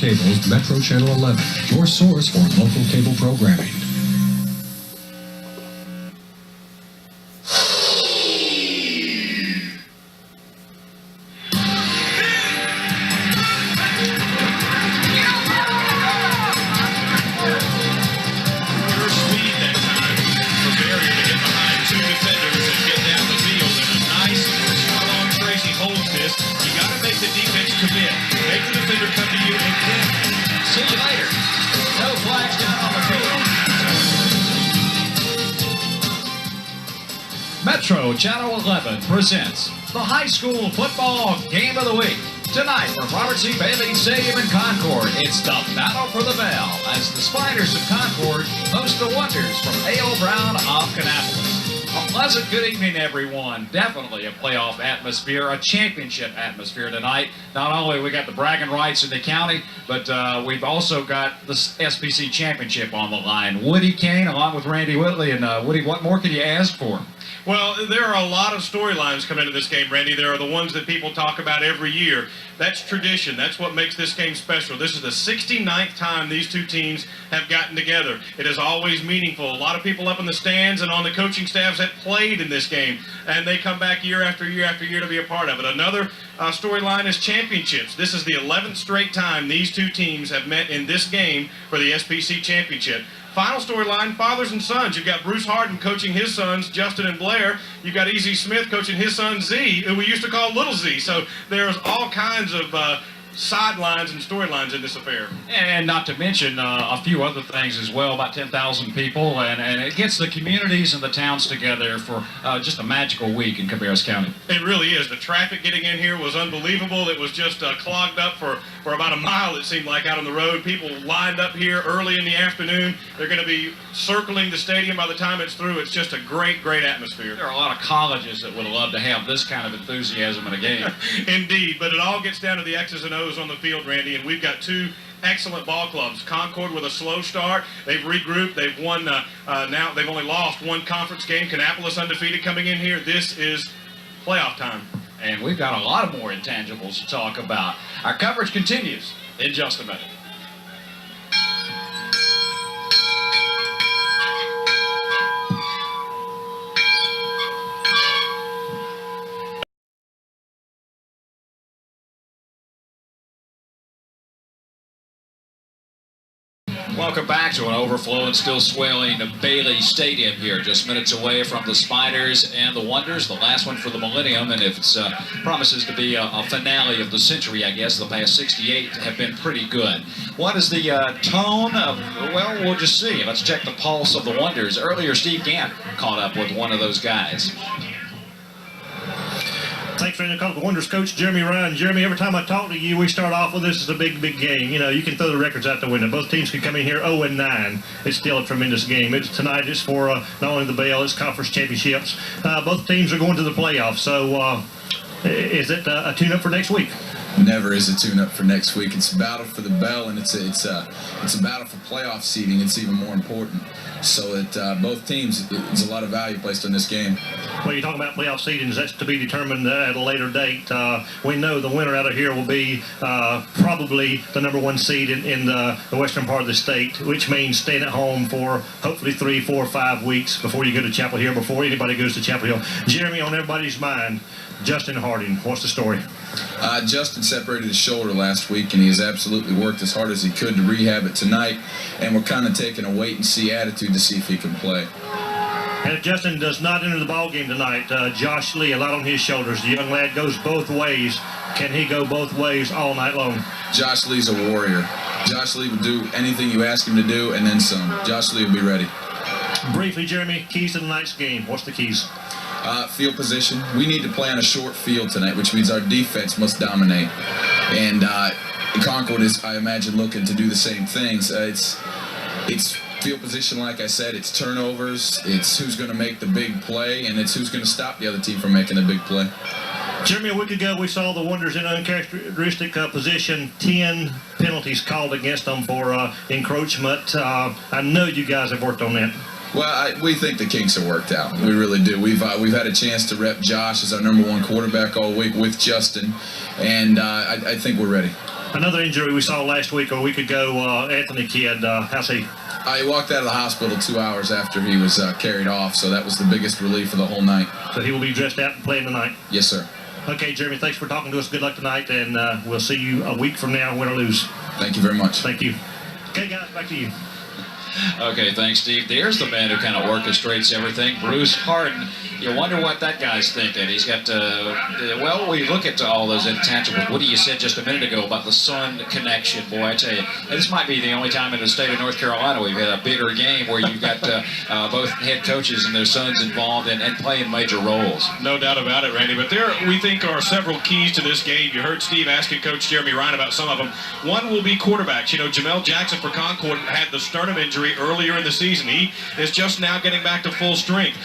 Cable's Metro Channel 11, your source for local cable programming. Metro Channel 11 presents the High School Football Game of the Week. Tonight from Robert C. Bailey Stadium in Concord, it's the Battle for the Bell as the Spiders of Concord host the Wonders from A.L. Brown of Kannapolis. A pleasant good evening, everyone. Definitely a playoff atmosphere, a championship atmosphere tonight. Not only we got the bragging rights in the county, but we've also got the SPC championship on the line. Woody Kane along with Randy Whitley. And Woody, what more can you ask for? Well, there are a lot of storylines coming into this game, Randy. There are the ones that people talk about every year. That's tradition. That's what makes this game special. This is the 69th time these two teams have gotten together. It is always meaningful. A lot of people up in the stands and on the coaching staffs have played in this game, and they come back year after year after year to be a part of it. Another storyline is championships. This is the 11th straight time these two teams have met in this game for the SPC championship. Final storyline, fathers and sons. You've got Bruce Harden coaching his sons, Justin and Blair. You've got E.Z. Smith coaching his son, Z, who we used to call Little Z. So there's all kinds of sidelines and storylines in this affair. And not to mention a few other things as well, about 10,000 people, and it gets the communities and the towns together for just a magical week in Cabarrus County. It really is. The traffic getting in here was unbelievable. It was just clogged up for about a mile, it seemed like, out on the road. People lined up here early in the afternoon. They're going to be circling the stadium by the time it's through. It's just a great, great atmosphere. There are a lot of colleges that would love to have this kind of enthusiasm in a game. Indeed, but it all gets down to the X's and O's on the field, Randy, and we've got two excellent ball clubs. Concord with a slow start. They've regrouped. They've won. Now they've only lost one conference game. Kannapolis undefeated coming in here. This is playoff time. And we've got a lot of more intangibles to talk about. Our coverage continues in just a minute. Welcome back to an overflow and still swelling Bailey Stadium here, just minutes away from the Spiders and the Wonders, the last one for the Millennium, and if it promises to be a finale of the century, I guess, the past 68 have been pretty good. What is the tone of, well, we'll just see. Let's check the pulse of the Wonders. Earlier, Steve Gant caught up with one of those guys. Thanks for the call. The Wonders coach, Jeremy Ryan. Jeremy, every time I talk to you, we start off with this is a big, big game. You know, you can throw the records out the window. Both teams can come in here 0-9. It's still a tremendous game. Tonight is for not only the Bell, it's conference championships. Both teams are going to the playoffs. So is it a tune-up for next week? Never is a tune-up for next week. It's a battle for the Bell, and it's a battle for playoff seeding. It's even more important. So that both teams, there's a lot of value placed on this game. Well, you're talking about playoff seedings. That's to be determined at a later date. We know the winner out of here will be probably the number one seed in the western part of the state, which means staying at home for hopefully 3, 4, 5 weeks before you go to Chapel Hill, before anybody goes to Chapel Hill. Jeremy, on everybody's mind, Justin Harding, what's the story? Justin separated his shoulder last week, and he has absolutely worked as hard as he could to rehab it tonight, and we're kind of taking a wait-and-see attitude to see if he can play. And if Justin does not enter the ball game tonight, Josh Lee, a lot on his shoulders. The young lad goes both ways. Can he go both ways all night long? Josh Lee's a warrior. Josh Lee will do anything you ask him to do, and then some. Josh Lee will be ready. Briefly, Jeremy, keys to tonight's game. What's the keys? Field position. We need to play on a short field tonight, which means our defense must dominate. And Concord is, I imagine, looking to do the same things. It's field position, like I said. It's turnovers. It's who's going to make the big play, and it's who's going to stop the other team from making the big play. Jeremy, a week ago we saw the Wonders in uncharacteristic position. 10 penalties called against them for encroachment. I know you guys have worked on that. Well, we think the kinks are worked out. We really do. We've had a chance to rep Josh as our #1 quarterback all week with Justin, and I think we're ready. Another injury we saw last week or a week ago, Anthony Kidd, how's he? He walked out of the hospital 2 hours after he was carried off, so that was the biggest relief of the whole night. So he will be dressed out and playing tonight? Yes, sir. Okay, Jeremy, thanks for talking to us. Good luck tonight, and we'll see you a week from now, win or lose. Thank you very much. Thank you. Okay, guys, back to you. Okay, thanks, Steve. There's the man who kind of orchestrates everything, Bruce Harden. You wonder what that guy's thinking. He's got, well, we look at all those intangibles. What you said just a minute ago about the Sun connection. Boy, I tell you, this might be the only time in the state of North Carolina we've had a bigger game where you've got both head coaches and their sons involved and playing major roles. No doubt about it, Randy. But there, we think, are several keys to this game. You heard Steve asking Coach Jeremy Ryan about some of them. One will be quarterbacks. You know, Jamel Jackson for Concord had the sternum injury earlier in the season. He is just now getting back to full strength.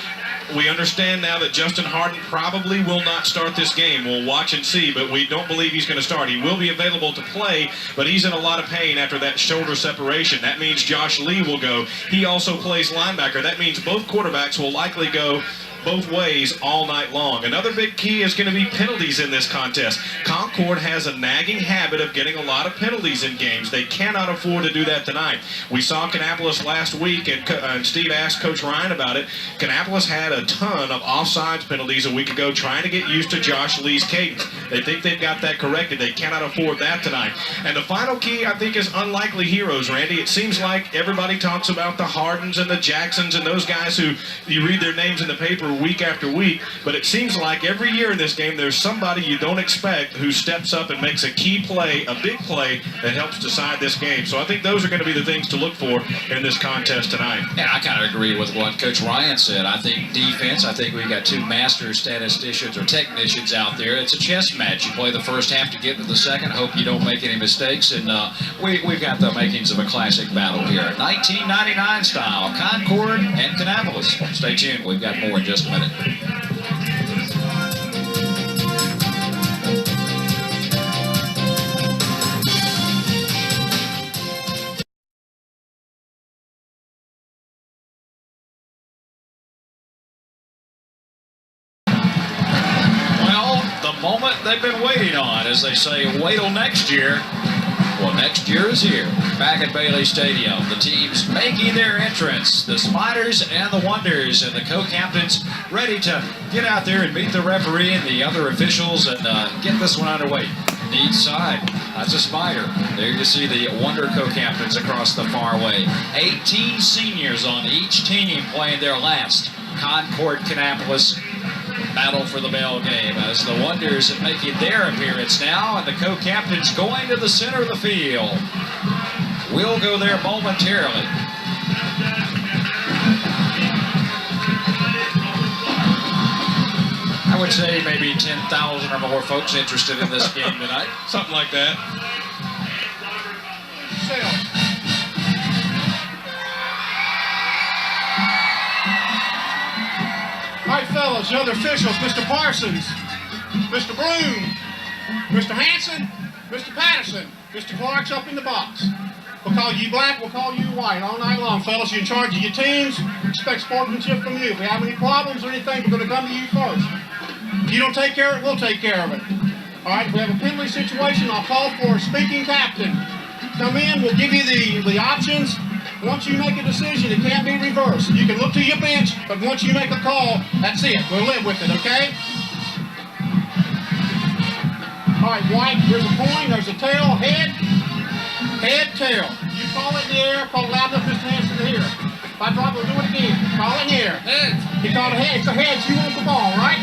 We understand now that Justin Harden probably will not start this game. We'll watch and see, but we don't believe he's going to start. He will be available to play, but he's in a lot of pain after that shoulder separation. That means Josh Lee will go. He also plays linebacker. That means both quarterbacks will likely go both ways all night long. Another big key is going to be penalties in this contest. Concord has a nagging habit of getting a lot of penalties in games. They cannot afford to do that tonight. We saw Kannapolis last week, and Steve asked Coach Ryan about it. Kannapolis had a ton of offsides penalties a week ago trying to get used to Josh Lee's cadence. They think they've got that corrected. They cannot afford that tonight. And the final key, I think, is unlikely heroes, Randy. It seems like everybody talks about the Hardens and the Jacksons and those guys who you read their names in the paper week after week, but it seems like every year in this game there's somebody you don't expect who steps up and makes a key play, a big play that helps decide this game. So I think those are going to be the things to look for in this contest tonight. Yeah, I kind of agree with what Coach Ryan said. I think defense, I think we've got two master statisticians or technicians out there. It's a chess match. You play the first half to get to the second, hope you don't make any mistakes, and we've got the makings of a classic battle here. 1999 style, Concord and Kannapolis. Stay tuned. We've got more in just a minute. Well, the moment they've been waiting on, as they say, wait till next year. Well, next year is here, back at Bailey Stadium. The teams making their entrance, the Spiders and the Wonders, and the co-captains ready to get out there and meet the referee and the other officials and get this one underway. Each side, that's a Spider. There you see the Wonder co-captains across the far way. 18 seniors on each team playing their last Concord Kannapolis Battle for the Bell game as the Wonders are making their appearance now, and the co-captains going to the center of the field. We'll go there momentarily. I would say maybe 10,000 or more folks interested in this game tonight. Something like that. All right, fellas, the other officials, Mr. Parsons, Mr. Bloom, Mr. Hanson, Mr. Patterson, Mr. Clark's up in the box. We'll call you black, we'll call you white all night long. Fellas, you're in charge of your teams. We expect sportsmanship from you. If we have any problems or anything, we're going to come to you first. If you don't take care of it, we'll take care of it. All right, if we have a penalty situation, I'll call for a speaking captain. Come in, we'll give you the options. Once you make a decision, it can't be reversed. You can look to your bench, but once you make a call, that's it. We'll live with it, okay? All right, white, there's a coin, there's a tail, head, tail. You call it in the air, call it loud enough, Mr. Hanson, to hear. If I drop, we'll do it again. Call it in the air. Heads. You call it head. It's a heads. You want the ball, right?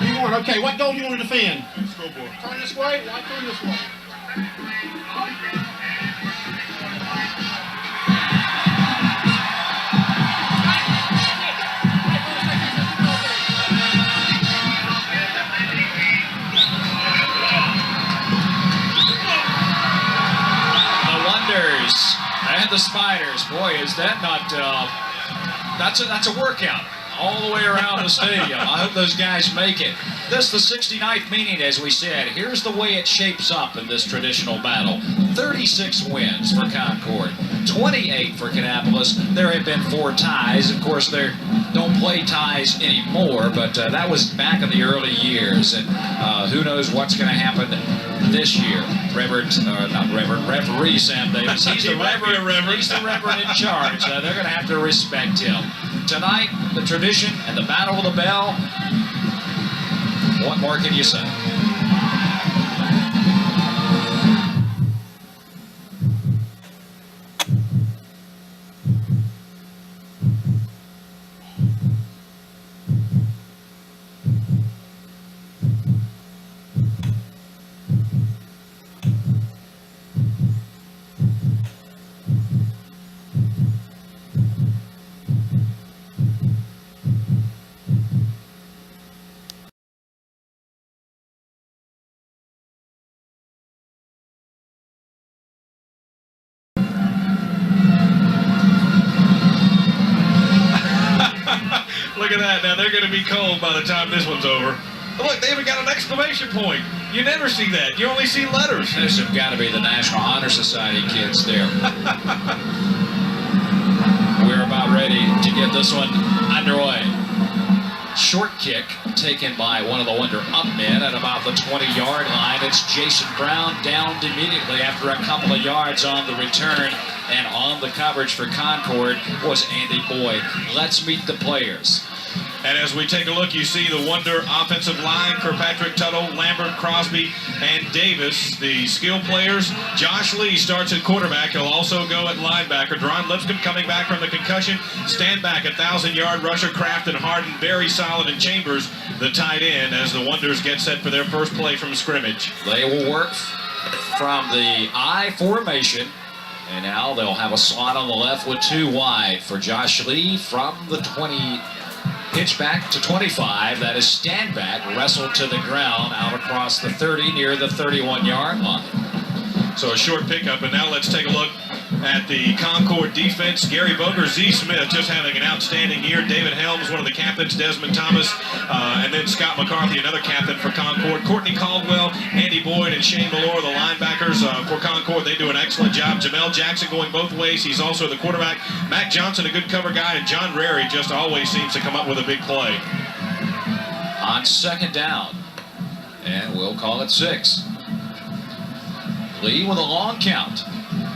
You want, okay, what goal do you want to defend? Scoreboard. Turn this way, white turn this way. And the Spiders, boy, is that not, that's a workout all the way around the stadium. I hope those guys make it. This is the 69th meeting, as we said. Here's the way it shapes up in this traditional battle. 36 wins for Concord, 28 for Kannapolis. There have been 4 ties. Of course, they don't play ties anymore, but that was back in the early years. And who knows what's going to happen this year. Referee Sam Davis. He's the reverend. He's the reverend in charge. They're going to have to respect him. Tonight, the tradition and the Battle of the Bell. What more can you say? Look at that. Now they're going to be cold by the time this one's over. Look, they even got an exclamation point. You never see that. You only see letters. Those have got to be the National Honor Society kids there. We're about ready to get this one underway. Short kick taken by one of the Wonder Up men at about the 20-yard line. It's Jason Brown downed immediately after a couple of yards on the return. And on the coverage for Concord was Andy Boyd. Let's meet the players. And as we take a look, you see the Wonder offensive line, Kirkpatrick, Tuttle, Lambert, Crosby, and Davis. The skill players, Josh Lee starts at quarterback. He'll also go at linebacker. Deron Lipscomb coming back from the concussion. Stand back, 1,000-yard rusher, Kraft and Harden, very solid, in Chambers, the tight end, as the Wonders get set for their first play from scrimmage. They will work from the I formation. And now they'll have a slot on the left with 2 wide for Josh Lee from the 20. Pitch back to 25. That is stand back, wrestled to the ground out across the 30 near the 31-yard line. So a short pickup, and now let's take a look at the Concord defense. Gary Boger, Z. Smith just having an outstanding year. David Helms, one of the captains, Desmond Thomas, and then Scott McCarthy, another captain for Concord. Courtney Caldwell, Andy Boyd, and Shane Malore, the linebackers for Concord. They do an excellent job. Jamel Jackson going both ways. He's also the quarterback. Mac Johnson, a good cover guy, and John Rary just always seems to come up with a big play. On second down, and we'll call it 6. Lee with a long count.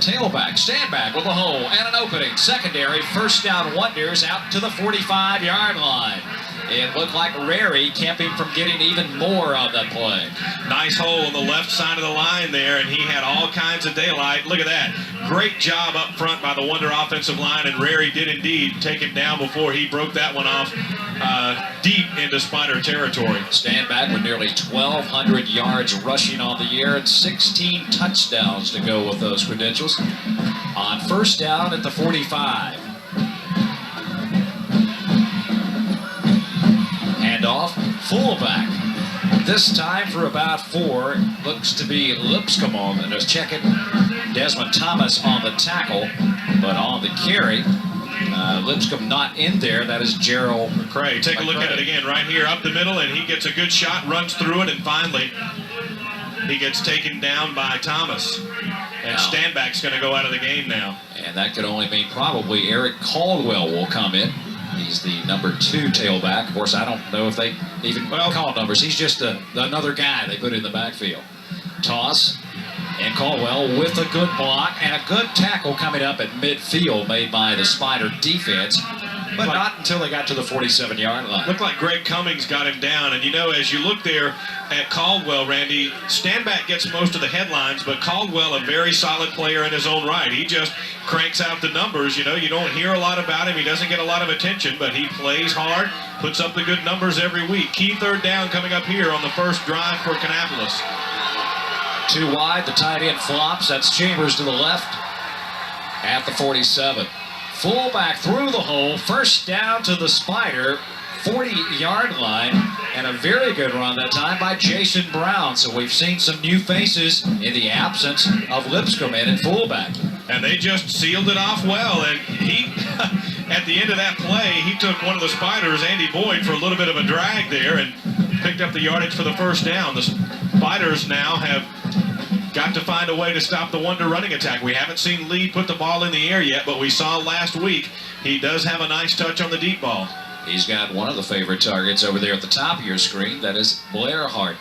Tailback, stand back with a hole and an opening. Secondary, first down Wonders out to the 45-yard line. It looked like Rary kept him from getting even more on that play. Nice hole on the left side of the line there, and he had all kinds of daylight. Look at that. Great job up front by the Wonder offensive line, and Rary did indeed take him down before he broke that one off deep into Spider territory. Stand back with nearly 1,200 yards rushing on the year and 16 touchdowns to go with those credentials. On first down at the 45. Handoff, fullback. This time for about 4. Looks to be Lipscomb on, and just checking. Desmond Thomas on the tackle, but on the carry. Lipscomb not in there. That is Gerald McCray. Take a look at it again right here up the middle, and he gets a good shot, runs through it, and finally he gets taken down by Thomas. And Standback's going to go out of the game now. And that could only mean probably Eric Caldwell will come in. He's the number 2 tailback. Of course, I don't know if they even call numbers. He's just another guy they put in the backfield. Toss. And Caldwell with a good block and a good tackle coming up at midfield made by the Spider defense, but not until they got to the 47-yard line. Looked like Greg Cummings got him down, and you know, as you look there at Caldwell, Randy, Standback gets most of the headlines, but Caldwell, a very solid player in his own right. He just cranks out the numbers. You know, you don't hear a lot about him. He doesn't get a lot of attention, but he plays hard, puts up the good numbers every week. Key third down coming up here on the first drive for Kannapolis. 2 wide, the tight end flops. That's Chambers to the left at the 47. Fullback through the hole, first down to the Spider, 40-yard line, and a very good run that time by Jason Brown. So we've seen some new faces in the absence of Lipscomb in fullback. And they just sealed it off well, and he, at the end of that play, he took one of the Spiders, Andy Boyd, for a little bit of a drag there and picked up the yardage for the first down. The Spiders now have got to find a way to stop the Wonder running attack. We haven't seen Lee put the ball in the air yet, but we saw last week he does have a nice touch on the deep ball. He's got one of the favorite targets over there at the top of your screen. That is Blair Hart.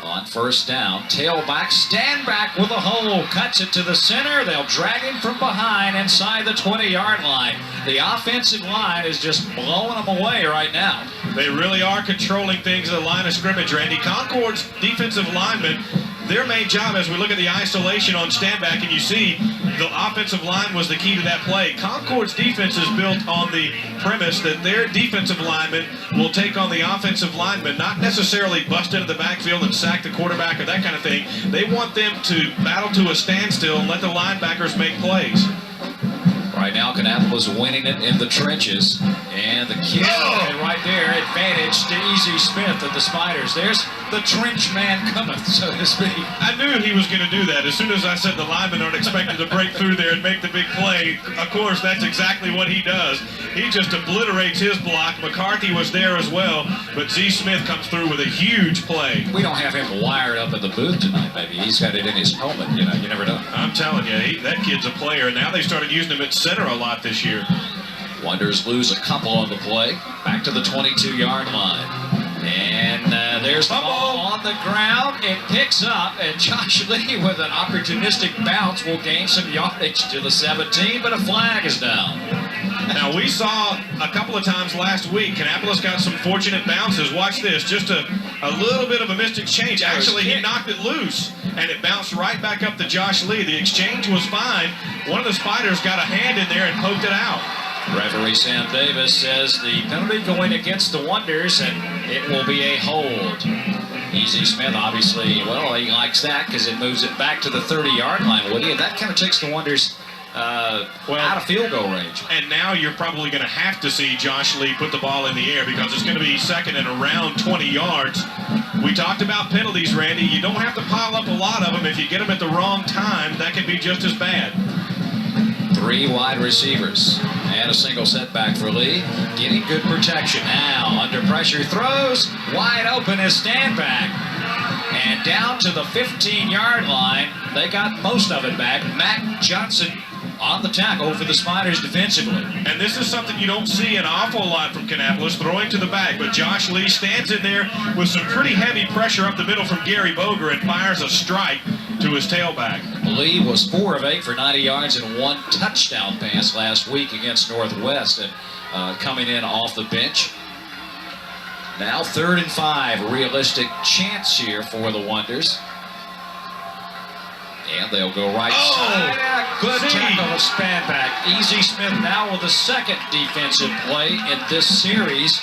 On first down, tailback, stand back with a hole, cuts it to the center. They'll drag him from behind inside the 20-yard line. The offensive line is just blowing them away right now. They really are controlling things at the line of scrimmage, Randy. Concord's defensive linemen, their main job as we look at the isolation on standback, and you see the offensive line was the key to that play. Concord's defense is built on the premise that their defensive linemen will take on the offensive linemen, not necessarily bust into the backfield and sack the quarterback or that kind of thing. They want them to battle to a standstill and let the linebackers make plays. Right now, Kannapolis winning it in the trenches. And the kick right there, advantage to Easy Smith of the Spiders. There's the trench man cometh, so to speak. I knew he was going to do that. As soon as I said the linemen aren't expected to break through there and make the big play, of course, that's exactly what he does. He just obliterates his block. McCarthy was there as well, but Z. Smith comes through with a huge play. We don't have him wired up in the booth tonight, baby. He's got it in his helmet. You know, you never know. I'm telling you, that kid's a player. And now they started using him at center a lot this year. Wonders lose a couple on the play. Back to the 22-yard line. And there's the ball on the ground. It picks up, and Josh Lee with an opportunistic bounce will gain some yardage to the 17, but a flag is down. Now, we saw a couple of times last week, Kannapolis got some fortunate bounces. Watch this, just a little bit of a missed exchange. Actually, he knocked it loose, and it bounced right back up to Josh Lee. The exchange was fine. One of the Spiders got a hand in there and poked it out. Referee Sam Davis says the penalty going against the Wonders, and it will be a hold. Easy Smith, obviously, well, he likes that because it moves it back to the 30-yard line, Woody, and that kind of takes the Wonders out of field goal range. And now you're probably going to have to see Josh Lee put the ball in the air because it's going to be second and around 20 yards. We talked about penalties, Randy. You don't have to pile up a lot of them. If you get them at the wrong time, that can be just as bad. 3 wide receivers and a single setback for Lee. Getting good protection now. Under pressure, throws. Wide open is standback. And down to the 15-yard line. They got most of it back. Matt Johnson on the tackle for the Spiders defensively. And this is something you don't see an awful lot from Kannapolis, throwing to the back. But Josh Lee stands in there with some pretty heavy pressure up the middle from Gary Boger and fires a strike to his tailback. Lee was 4 of 8 for 90 yards and 1 touchdown pass last week against Northwest, and coming in off the bench. Now 3rd and 5, realistic chance here for the Wonders. And they'll go right side. Good tackle to Spanback. Easy Smith now with the second defensive play in this series.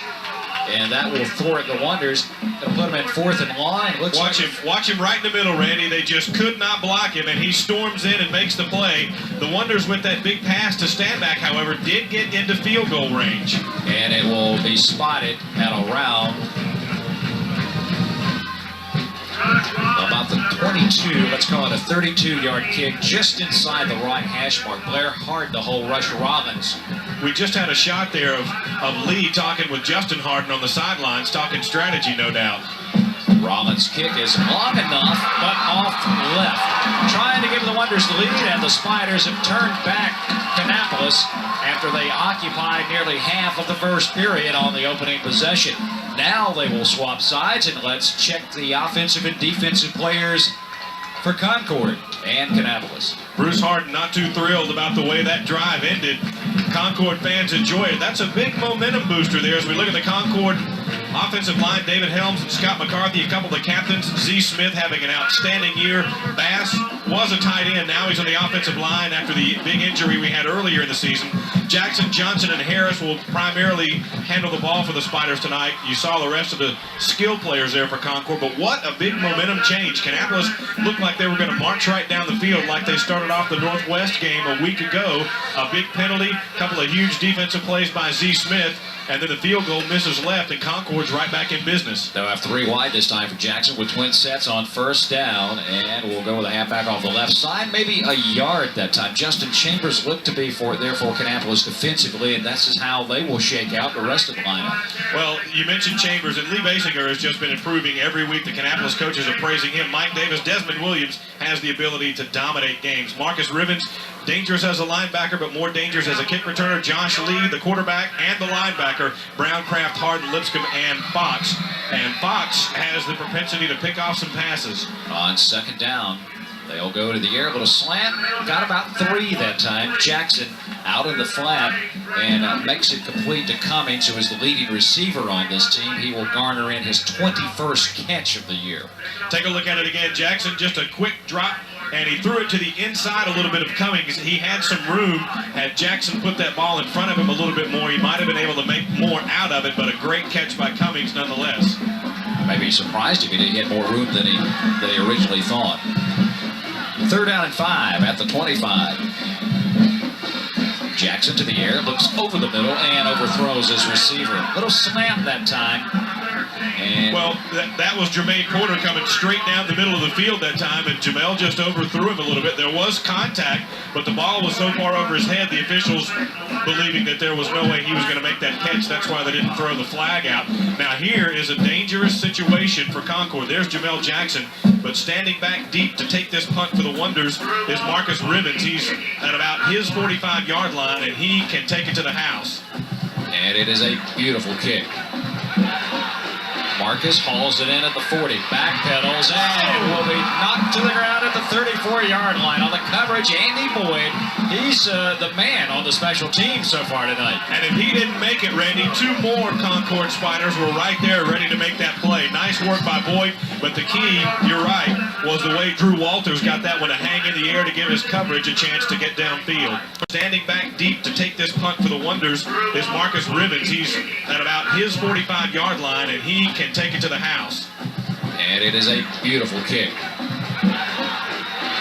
And that will thwart the Wonders. They'll put him at 4th and line. Watch him right in the middle, Randy. They just could not block him, and he storms in and makes the play. The Wonders with that big pass to Standback, however, did get into field goal range. And it will be spotted at around about the 22, let's call it a 32-yard kick just inside the right hash mark. Blair hard to hold Rush Robbins. We just had a shot there of Lee talking with Justin Harden on the sidelines, talking strategy, no doubt. Robbins' kick is long enough, but off left. Trying to give the Wonders the lead, and the Spiders have turned back Kannapolis after they occupied nearly half of the first period on the opening possession. Now they will swap sides, and let's check the offensive and defensive players for Concord and Kannapolis. Bruce Harden not too thrilled about the way that drive ended. Concord fans enjoy it. That's a big momentum booster there as we look at the Concord offensive line. David Helms and Scott McCarthy, a couple of the captains. Z. Smith having an outstanding year. Bass was a tight end. Now he's on the offensive line after the big injury we had earlier in the season. Jackson, Johnson, and Harris will primarily handle the ball for the Spiders tonight. You saw the rest of the skill players there for Concord, but what a big momentum change. Kannapolis looked like they were going to march right down the field like they started off the Northwest game a week ago. A big penalty, a couple of huge defensive plays by Z. Smith, and then the field goal misses left, and Concord's right back in business. They'll have 3 wide this time for Jackson with twin sets on first down, and we'll go with a halfback off the left side, maybe a yard that time. Justin Chambers looked to be there for Kannapolis defensively, and that's just how they will shake out the rest of the lineup. Well, you mentioned Chambers, and Lee Basinger has just been improving every week. The Kannapolis coaches are praising him. Mike Davis, Desmond Williams has the ability to dominate games. Marcus Rivens dangerous as a linebacker, but more dangerous as a kick returner. Josh Lee, the quarterback, and the linebacker, Brown, Kraft, Harden, Lipscomb, and Fox. And Fox has the propensity to pick off some passes. On second down, they'll go to the air, a little slant. Got about 3 that time. Jackson out in the flat and makes it complete to Cummings, who is the leading receiver on this team. He will garner in his 21st catch of the year. Take a look at it again. Jackson, just a quick drop, and he threw it to the inside a little bit of Cummings. He had some room. Had Jackson put that ball in front of him a little bit more, he might have been able to make more out of it, but a great catch by Cummings nonetheless. Maybe surprised him. He had more room than he originally thought. 3rd down and 5 at the 25. Jackson to the air, looks over the middle, and overthrows his receiver. Little slant that time. And well, that was Jermaine Porter coming straight down the middle of the field that time, and Jamel just overthrew him a little bit. There was contact, but the ball was so far over his head, the officials believing that there was no way he was going to make that catch. That's why they didn't throw the flag out. Now here is a dangerous situation for Concord. There's Jamel Jackson, but standing back deep to take this punt for the Wonders is Marcus Ribbons. He's at about his 45-yard line, and he can take it to the house. And it is a beautiful kick. Marcus hauls it in at the 40, backpedals, and will be knocked to the ground at the 34-yard line. On the coverage, Andy Boyd, he's the man on the special team so far tonight. And if he didn't make it, Randy, 2 more Concord Spiders were right there ready to make that play. Nice work by Boyd, but the key, you're right, was the way Drew Walters got that one to hang in the air to give his coverage a chance to get downfield. Standing back deep to take this punt for the Wonders is Marcus Ribbons. He's at about his 45-yard line, and he can take it to the house. And it is a beautiful kick.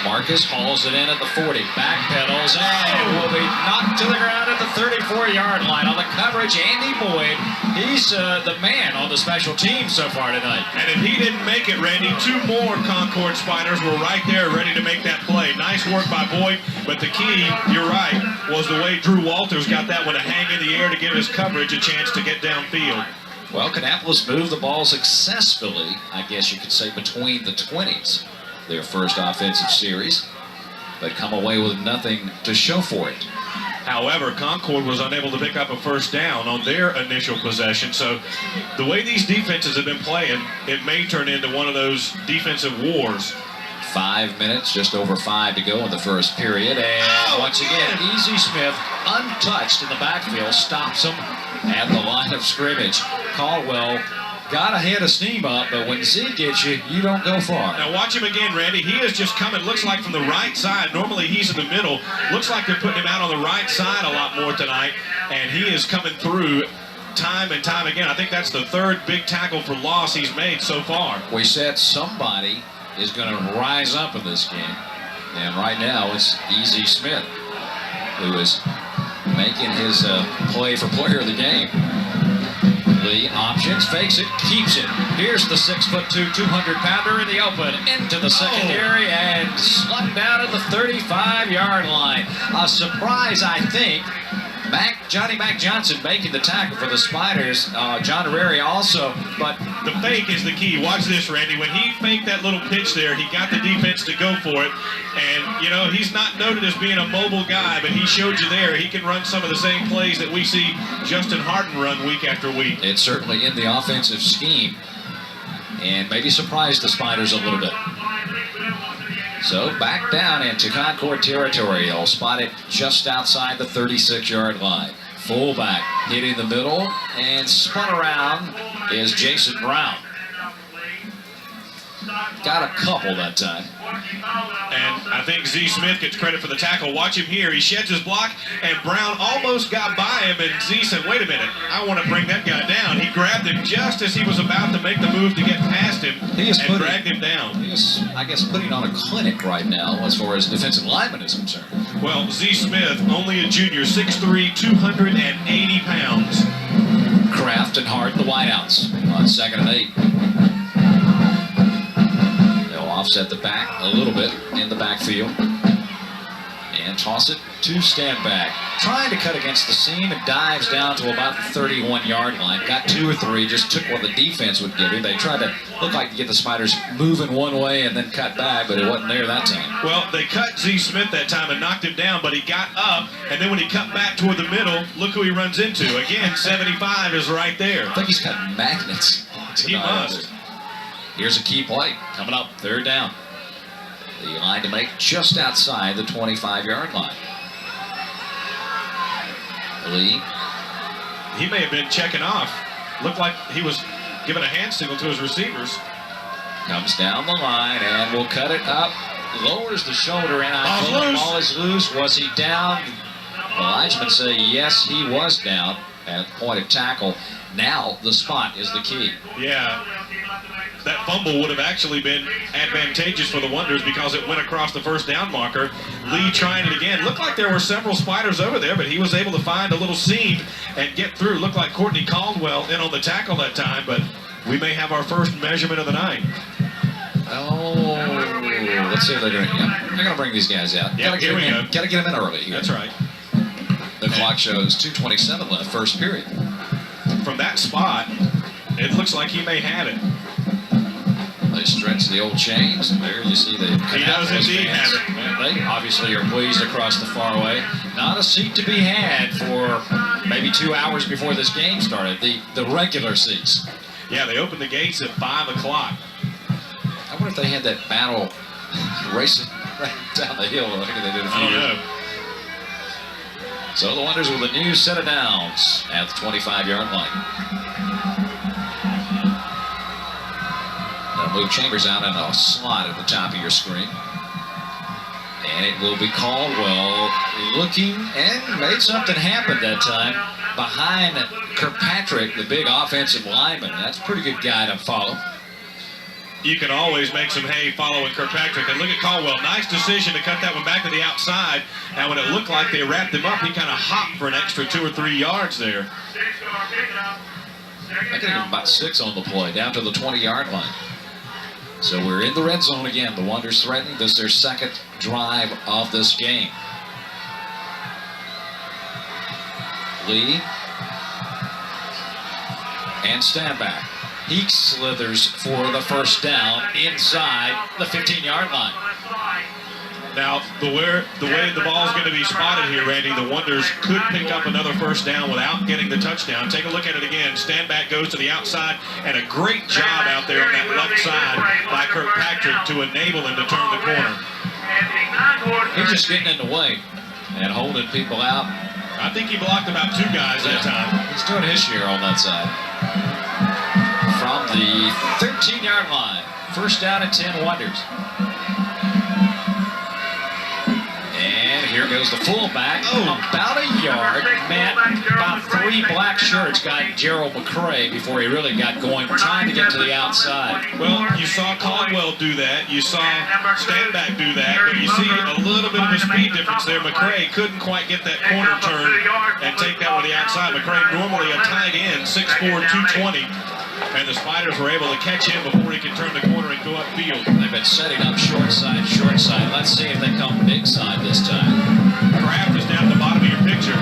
Marcus hauls it in at the 40, backpedals, and will be knocked to the ground at the 34-yard line. On the coverage, Andy Boyd, he's the man on the special team so far tonight. And if he didn't make it, Randy, 2 more Concord Spiders were right there ready to make that play. Nice work by Boyd, but the key, you're right, was the way Drew Walters got that one to hang in the air to give his coverage a chance to get downfield. Well, Kannapolis moved the ball successfully, I guess you could say, between the 20s. Their first offensive series, but come away with nothing to show for it. However, Concord was unable to pick up a first down on their initial possession. So the way these defenses have been playing, it may turn into one of those defensive wars. 5 minutes, just over 5 to go in the first period. And once again, Easy Smith, untouched in the backfield, stops him at the line of scrimmage. Caldwell got a head of steam up, but when Z gets you, you don't go far. Now watch him again, Randy. He is just coming, looks like from the right side. Normally he's in the middle. Looks like they're putting him out on the right side a lot more tonight, and he is coming through time and time again. I think that's the 3rd big tackle for loss he's made so far. We said somebody is going to rise up in this game, and right now it's Easy Smith who is making his play for player of the game. Lee options, fakes it, keeps it. Here's the 6'2", 200-pounder in the open, into the secondary, and slugged down at the 35-yard line. A surprise, I think. Johnny Mac Johnson making the tackle for the Spiders. John Herrera also, but the fake is the key. Watch this, Randy. When he faked that little pitch there, he got the defense to go for it. And, you know, he's not noted as being a mobile guy, but he showed you there. He can run some of the same plays that we see Justin Harden run week after week. It's certainly in the offensive scheme, and maybe surprised the Spiders a little bit. So back down into Concord territory. They'll spot it just outside the 36-yard line. Fullback hitting the middle, and spun around is Jason Brown. Got a couple that time. And I think Z Smith gets credit for the tackle. Watch him here. He sheds his block, and Brown almost got by him, and Z said, wait a minute, I want to bring that guy down. He grabbed him just as he was about to make the move to get past him and dragged him down. He is, I guess, putting on a clinic right now as far as defensive lineman is concerned. Well, Z Smith, only a junior, 6'3", 280 pounds. Kraft and Hart, the wideouts on 2nd and 8. Offset the back a little bit in the backfield. And and toss it to Stanback. Trying to cut against the seam and dives down to about the 31-yard line. Got 2 or 3, just took what the defense would give him. They tried to look like to get the Spiders moving one way and then cut back, but it wasn't there that time. Well, they cut Z. Smith that time and knocked him down, but he got up, and then when he cut back toward the middle, look who he runs into. Again, 75 is right there. I think he's got magnets. He must. Here's a key play coming up, 3rd down. The line to make just outside the 25-yard line. Lee. He may have been checking off. Looked like he was giving a hand signal to his receivers. Comes down the line and will cut it up. Lowers the shoulder and I think the ball is loose. Was he down? The linesmen say yes, he was down at the point of tackle. Now the spot is the key. Yeah. That fumble would have actually been advantageous for the Wonders because it went across the 1st down marker. Lee trying it again. Looked like there were several Spiders over there, but he was able to find a little seam and get through. Looked like Courtney Caldwell in on the tackle that time, but we may have our first measurement of the night. Oh, let's see if they're doing it. Yeah, they're going to bring these guys out. Yeah, here we go. Got to get them in early here. That's right. The clock shows 2:27 left, first period. From that spot, it looks like he may have it. They stretch the old chains, and there you see the He does indeed have it. And they obviously are pleased across the fairway. Not a seat to be had for maybe 2 hours before this game started, the regular seats. Yeah, they opened the gates at 5 o'clock. I wonder if they had that battle racing right down the hill like they did a few I don't years. know. So the Wonders with a new set of downs at the 25-yard line. Move Chambers out in a slot at the top of your screen. And it will be Caldwell looking and made something happen that time behind Kirkpatrick, the big offensive lineman. That's a pretty good guy to follow. You can always make some hay following Kirkpatrick. And look at Caldwell. Nice decision to cut that one back to the outside. And when it looked like they wrapped him up, he kind of hopped for an extra 2 or 3 yards there. I think about 6 on the play, down to the 20-yard line. So we're in the red zone again. The Wonders threatening. This is their 2nd drive of this game. Lee. And Stanback. He slithers for the 1st down inside the 15-yard line. Now, the way the ball is going to be spotted here, Randy, the Wonders could pick up another 1st down without getting the touchdown. Take a look at it again. Stanback goes to the outside, and a great job out there on that left side by Kirkpatrick to enable him to turn the corner. He's just getting in the way and holding people out. I think he blocked about 2 guys that time. He's doing his share on that side. From the 13-yard line, 1st down and 10 Wonders. And here goes the fullback, about a yard. Matt, about 3 black shirts got Gerald McCray before he really got going, trying to get to the outside. Well, you saw Caldwell do that. You saw Stanback do that. But you see a little bit of a speed difference there. McCray couldn't quite get that corner turn and take that one to the outside. McCray normally a tight end, 6'4", 220. And the Spiders were able to catch him before he could turn the corner and go upfield. They've been setting up short side, short side. Let's see if they come big side this time. Kraft is down at the bottom of your picture.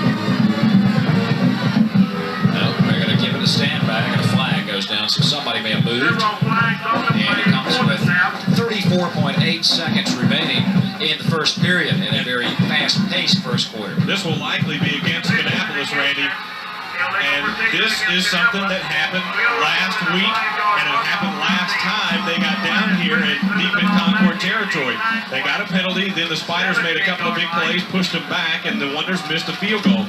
No, they're going to give it a Stanback, and a flag goes down, so somebody may have moved. And it comes with 34.8 seconds remaining in the 1st period in a very fast-paced 1st quarter. This will likely be against Annapolis, Randy. And this is something that happened last week, and it happened last time they got down here in deep in Concord territory. They got a penalty, then the Spiders made a couple of big plays, pushed them back, and the Wonders missed a field goal.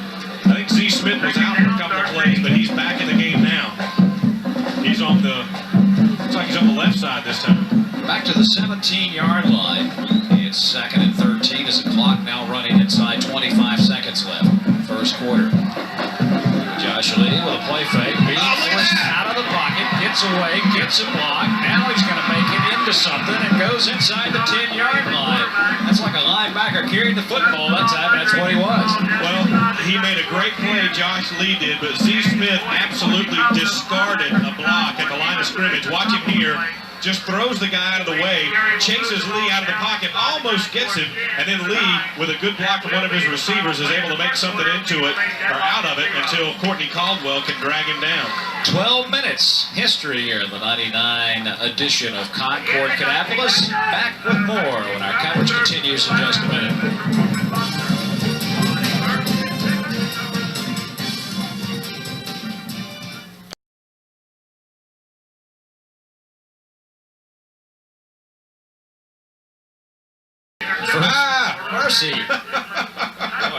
I think Z. Smith was out for a couple of plays, but he's back in the game now. He's on the, looks like he's on the left side this time. Back to the 17-yard line. It's 2nd and 13 as the clock now running inside 25 seconds left. 1st quarter. Josh Lee with a play fake, being forced out of the pocket, gets away, gets a block. Now he's going to make it into something and goes inside the 10-yard line. That's like a linebacker carrying the football that time. That's what he was. Well, he made a great play, Josh Lee did, but Z. Smith absolutely discarded a block at the line of scrimmage. Watch him here. just throws the guy out of the way, chases Lee out of the pocket, almost gets him, and then Lee, with a good block from one of his receivers, is able to make something into it, or out of it, until Courtney Caldwell can drag him down. 12 minutes history here in the 99 edition of Concord Kannapolis. Back with more when our coverage continues in just a minute. Mercy. Boy,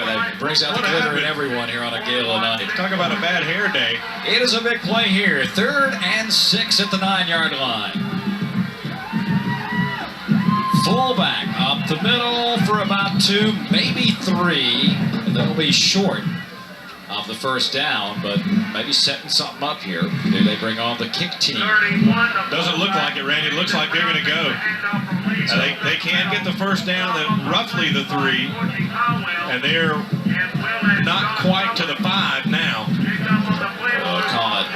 that brings out the glitter in everyone here on a gala night. Talk about a bad hair day. It is a big play here. 3rd and 6 at the 9-yard line. Fullback up the middle for about 2, maybe 3. And they'll be short of the first down, but maybe setting something up here. Do they bring on the kick team? Doesn't look like it, Randy. It looks like they're going to go. They can get the first down at roughly the 3, and they're not quite to the 5 now. Call it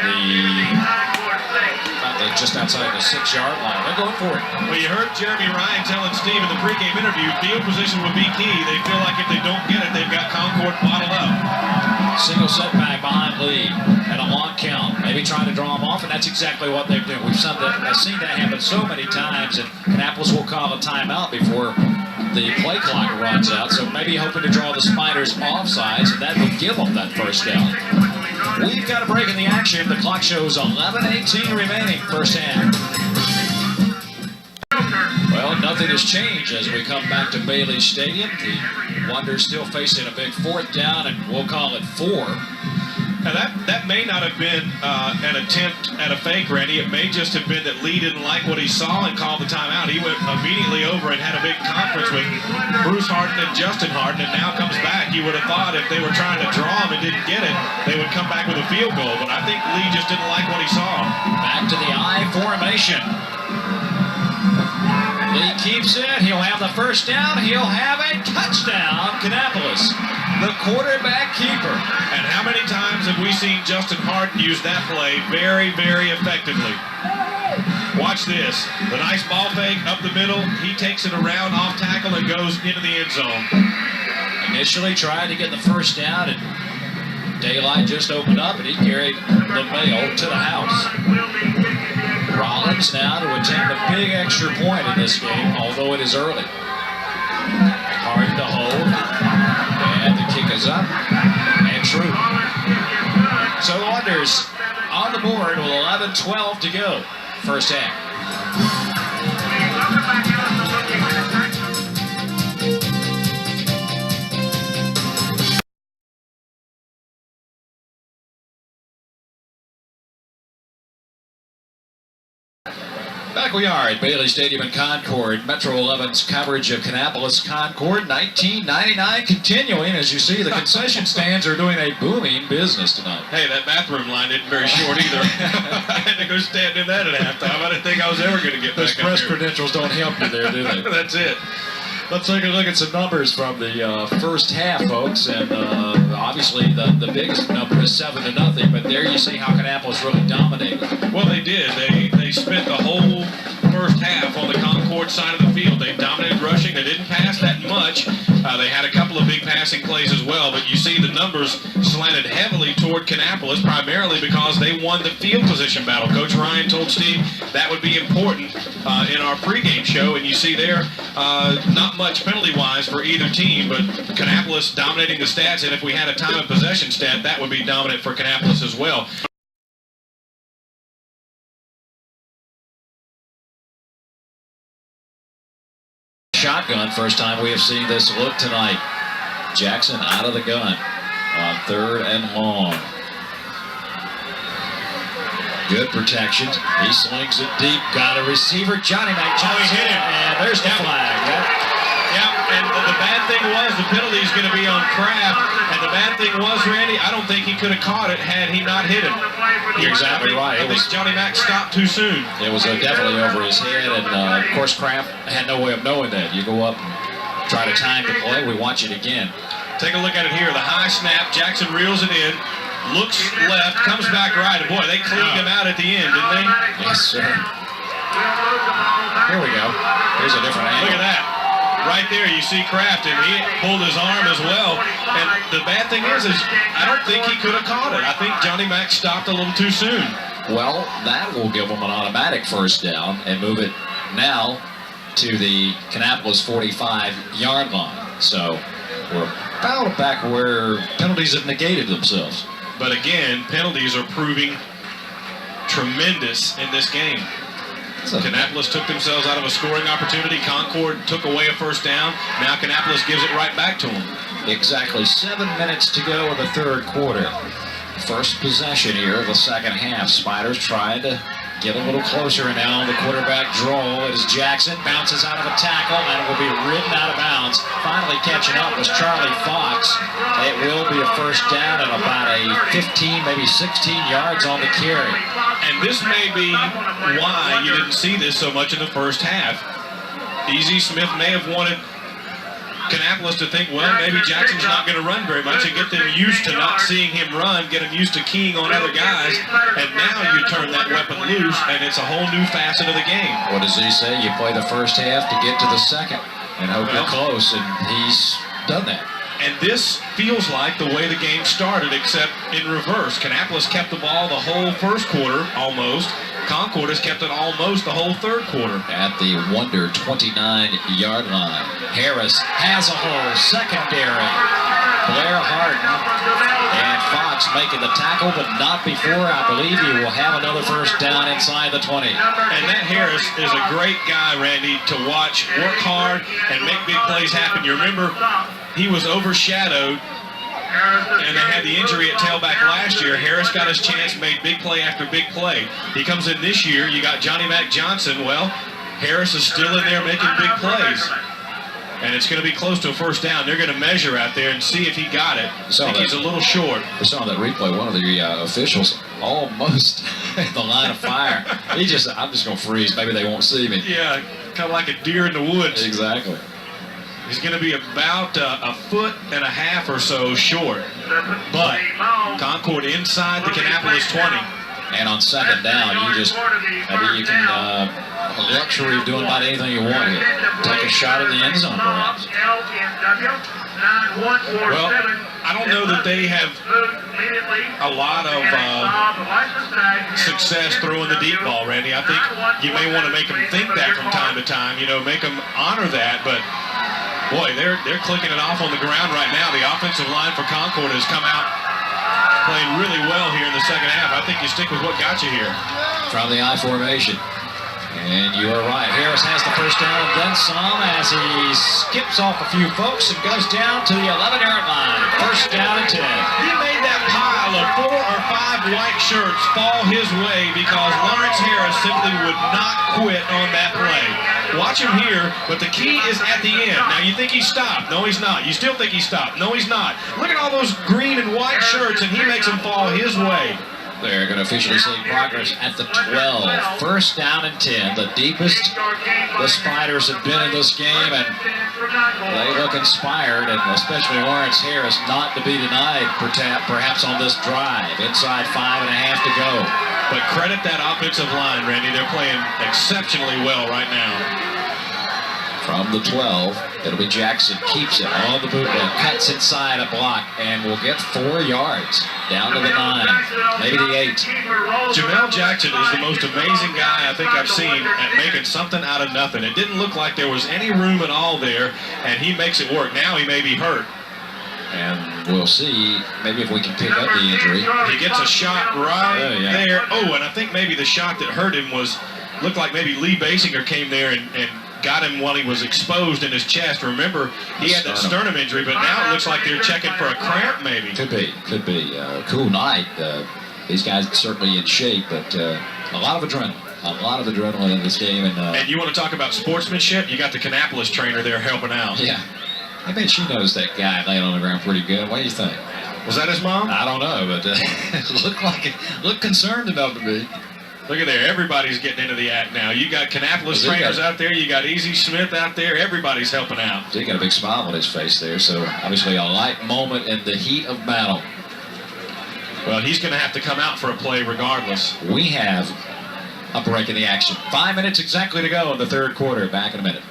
just outside the 6-yard line. They're going for it. Well, you heard Jeremy Ryan telling Steve in the pregame interview, field position would be key. They feel like if they don't get it, they've got Concord bottled up. Single setback behind Lee and a long count. Maybe trying to draw them off, and that's exactly what they're doing. We've seen that happen so many times, and Kannapolis will call a timeout before the play clock runs out, so maybe hoping to draw the Spiders offsides, and that would give them that first down. We've got a break in the action. The clock shows 11:18 remaining first half. Well, nothing has changed as we come back to Bailey Stadium. The Wonders still facing a big 4th down, and we'll call it 4. Now that may not have been an attempt at a fake, Randy. It may just have been that Lee didn't like what he saw and called the timeout. He went immediately over and had a big conference with Bruce Harden and Justin Harden, and now comes back. You would have thought if they were trying to draw him and didn't get it, they would come back with a field goal. But I think Lee just didn't like what he saw. Back to the I formation. Lee keeps it. He'll have the first down. He'll have a touchdown. Kannapolis, the quarterback keeper. And how many times have we seen Justin Harden use that play very, very effectively? Watch this. The nice ball fake up the middle. He takes it around off tackle and goes into the end zone. Initially tried to get the first down, and daylight just opened up, and he carried the mail to the house. Rollins now to attempt a big extra point in this game, although it is early. Hard to hold. And the kick is up. And true. So the Wonders on the board with 11:12 to go. First half. Back we are at Bailey Stadium in Concord. Metro 11's coverage of Kannapolis Concord 1999 continuing. As you see, the concession stands are doing a booming business tonight. Hey, that bathroom line isn't very short either. I had to go stand in that at halftime. I didn't think I was ever going to get Those back press up here. credentials don't help you there, do they? That's it. Let's take a look at some numbers from the first half, folks. And obviously the biggest number is 7-0, but there you see how Kannapolis really dominated. Well, they did. They spent the whole first half on the Concord side of the field. They dominated rushing. They didn't pass that much. They had a couple of big passing plays as well, but you see the numbers slanted heavily toward Kannapolis, primarily because they won the field position battle. Coach Ryan told Steve that would be important in our pregame show, and you see there not much penalty-wise for either team, but Kannapolis dominating the stats, and if we had a time of possession stat, that would be dominant for Kannapolis as well. Shotgun, first time we have seen this look tonight. Jackson out of the gun on 3rd and long. Good protection. He slings it deep. Got a receiver. Johnny Mac Johnson. He hit him. And there's the flag. Yeah, and the bad thing was the penalty is going to be on Kraft. And the bad thing was, Randy, I don't think he could have caught it had he not hit him. You're exactly right. I think Johnny Mac stopped too soon. It was definitely over his head, and of course Kraft had no way of knowing that. You go up and try to time the play. We watch it again. Take a look at it here. The high snap. Jackson reels it in. Looks left. Comes back right. And boy, they cleaned him out at the end, didn't they? Yes, sir. Here we go. Here's a different angle. Look at that. Right there, you see Kraft, and he pulled his arm as well. And the bad thing is I don't think he could have caught it. I think Johnny Mack stopped a little too soon. Well, that will give them an automatic first down and move it now to the Kannapolis 45-yard line. So we're about back where penalties have negated themselves. But again, penalties are proving tremendous in this game. Kannapolis took themselves out of a scoring opportunity. Concord took away a first down. Now Kannapolis gives it right back to them. Exactly 7 minutes to go in the third quarter. First possession here of the second half. Spiders trying to get a little closer, and now the quarterback draw. It is Jackson, bounces out of a tackle, and it will be ridden out of bounds. Finally catching up was Charlie Fox. It will be a first down and about a 15, maybe 16 yards on the carry. And this may be why you didn't see this so much in the first half. E.Z. Smith may have wanted Kannapolis to think, well, maybe Jackson's not going to run very much, and get them used to not seeing him run, get them used to keying on other guys, and now you turn that weapon loose, and it's a whole new facet of the game. What does he say? You play the first half to get to the second and hope you're close, and he's done that. And this feels like the way the game started, except in reverse. Kannapolis kept the ball the whole first quarter, almost. Concord has kept it almost the whole third quarter. At the Wonder 29-yard line. Harris has a hole, secondary. Blair Harden and Fox making the tackle, but not before. I believe he will have another first down inside the 20. And that Harris is a great guy, Randy, to watch, work hard, and make big plays happen. You remember he was overshadowed, and they had the injury at tailback last year. Harris got his chance, made big play after big play. He comes in this year, you got Johnny Mack Johnson. Well, Harris is still in there making big plays. And it's going to be close to a first down. They're going to measure out there and see if he got it. I think he's a little short. We saw that replay. One of the officials almost at the line of fire. I'm just going to freeze. Maybe they won't see me. Yeah, kind of like a deer in the woods. Exactly. He's going to be about a foot and a half or so short. But Concord inside the Kannapolis 20. And on second down, maybe you can a luxury of doing about anything you want here. Take a shot at the end zone, perhaps. Well, I don't know that they have a lot of success throwing the deep ball, Randy. I think you may want to make them think that from time to time, make them honor that, but boy, they're clicking it off on the ground right now. The offensive line for Concord has come out playing really well here in the second half. I think you stick with what got you here. From the I formation. And you are right. Harris has the first down and then some as he skips off a few folks and goes down to the 11-yard line. First down and 10. He made that pile of 4 or 5 white shirts fall his way because Lawrence Harris simply would not quit on that play. Watch him here, but the key is at the end. Now, you think he stopped. No, he's not. You still think he stopped. No, he's not. Look at all those green and white shirts, and he makes them fall his way. They're going to officially see progress at the 12. First down and 10. The deepest the Spiders have been in this game, and they look inspired, and especially Lawrence Harris not to be denied perhaps on this drive. Inside 5.5 to go. But credit that offensive line, Randy. They're playing exceptionally well right now. From the 12, it'll be Jackson, keeps it on the bootleg, cuts inside a block, and will get 4 yards. Down to the 9, maybe the 8. Jamel Jackson is the most amazing guy I think I've seen at making something out of nothing. It didn't look like there was any room at all there, and he makes it work. Now he may be hurt. And we'll see maybe if we can pick up the injury. He gets a shot right there. Oh, and I think maybe the shot that hurt him looked like maybe Lee Basinger came there and got him while he was exposed in his chest. Remember, he had that sternum injury, but now it looks like they're checking for a cramp maybe. Could be. Cool night. These guys are certainly in shape, but a lot of adrenaline. A lot of adrenaline in this game. And you want to talk about sportsmanship? You got the Kannapolis trainer there helping out. Yeah. I bet she knows that guy laying on the ground pretty good. What do you think? Was that his mom? I don't know, but it looked concerned enough to me. Look at there. Everybody's getting into the act now. You got Kannapolis trainers out there. You got E.Z. Smith out there. Everybody's helping out. He got a big smile on his face there, so obviously a light moment in the heat of battle. Well, he's going to have to come out for a play regardless. We have a break in the action. 5 minutes exactly to go in the third quarter. Back in a minute.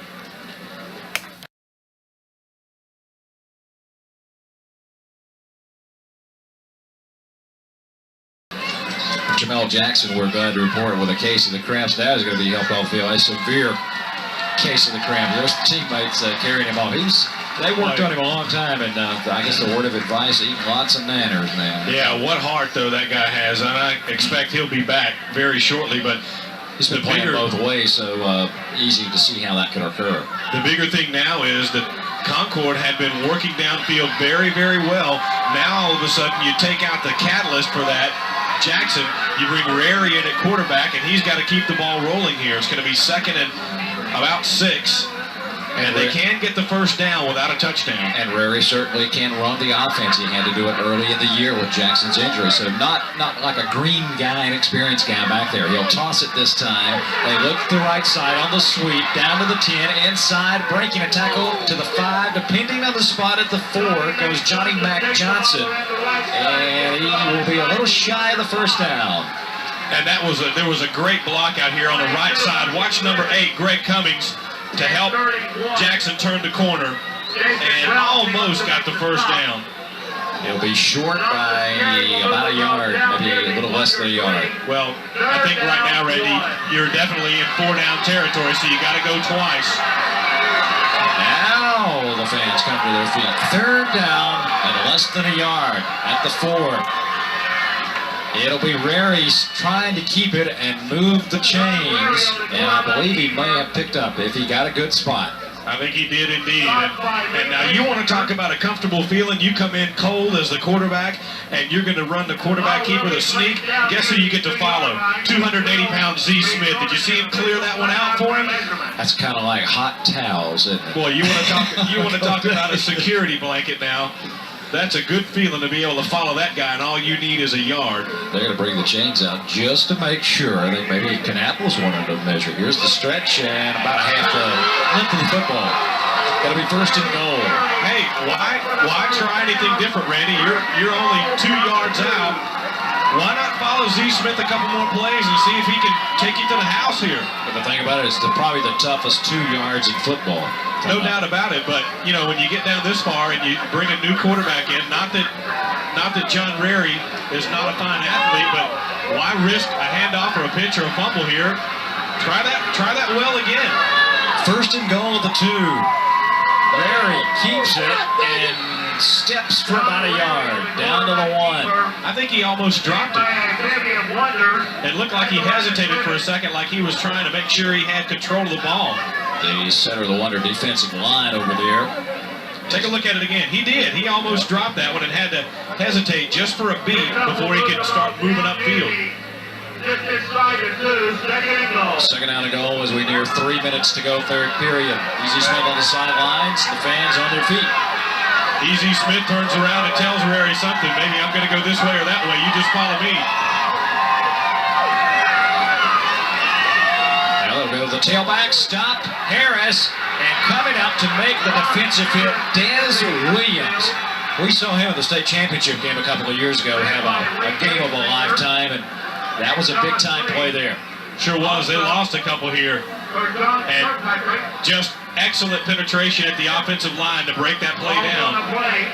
Jamel Jackson, we're glad to report, with a case of the cramps. That is going to be helped off the field. A severe case of the cramp. There's teammates carrying him off. They worked on him a long time, and I guess the word of advice, eat lots of nanners, man. Yeah, what heart, though, that guy has. And I expect he'll be back very shortly, but he's been playing both ways, so easy to see how that could occur. The bigger thing now is that Concord had been working downfield very, very well. Now, all of a sudden, you take out the catalyst for that, Jackson, you bring Rary in at quarterback, and he's got to keep the ball rolling here. It's going to be second and about 6. And they can get the first down without a touchdown. And Rary certainly can run the offense. He had to do it early in the year with Jackson's injury. So not like a green guy, an experienced guy back there. He'll toss it this time. They look to the right side on the sweep, down to the 10, inside, breaking a tackle to the 5. Depending on the spot at the 4 goes Johnny Mac Johnson. And he will be a little shy of the first down. And there was a great block out here on the right side. Watch number 8, Greg Cummings, to help Jackson turn the corner, and almost got the first down. It'll be short by about a yard, maybe a little less than a yard. Well, I think right now, Randy, you're definitely in 4-down territory, so you got to go twice. Now the fans come to their feet. Third down and less than a yard at the 4. It'll be Rary trying to keep it and move the chains, and I believe he may have picked up if he got a good spot. I think he did indeed. And now you want to talk about a comfortable feeling. You come in cold as the quarterback, and you're going to run the quarterback keeper the sneak. Guess who you get to follow? 280-pound Z. Smith. Did you see him clear that one out for him? That's kind of like hot towels, isn't it? Boy, you want to talk about a security blanket now. That's a good feeling to be able to follow that guy, and all you need is a yard. They're going to bring the chains out just to make sure. I think maybe Kannapolis wanted to measure. Here's the stretch, and about half the length of the football. Got to be first and goal. Hey, why try anything different, Randy? You're only 2 yards out. Why not follow Z. Smith a couple more plays and see if he can take you to the house here? But the thing about it is probably the toughest 2 yards in football. No doubt about it, but you know, when you get down this far and you bring a new quarterback in, not that John Rary is not a fine athlete, but why risk a handoff or a pitch or a fumble here? Try that well again. First and goal at the 2. Rary keeps it and steps for about a yard down to the 1. I think he almost dropped it. It looked like he hesitated for a second, like he was trying to make sure he had control of the ball. The center of the Wonder defensive line over there. Take a look at it again. He did. He almost dropped that one and had to hesitate just for a beat before he could start moving upfield. Second down to goal as we near 3 minutes to go, third period. Easy Smith on the sidelines, the fans on their feet. Easy Smith turns around and tells Rary something. Maybe I'm going to go this way or that way. You just follow me. The tailback stopped Harris, and coming up to make the defensive hit, Dez Williams. We saw him at the state championship game a couple of years ago have a game of a lifetime, and that was a big-time play there. Sure was. They lost a couple here. And just excellent penetration at the offensive line to break that play down.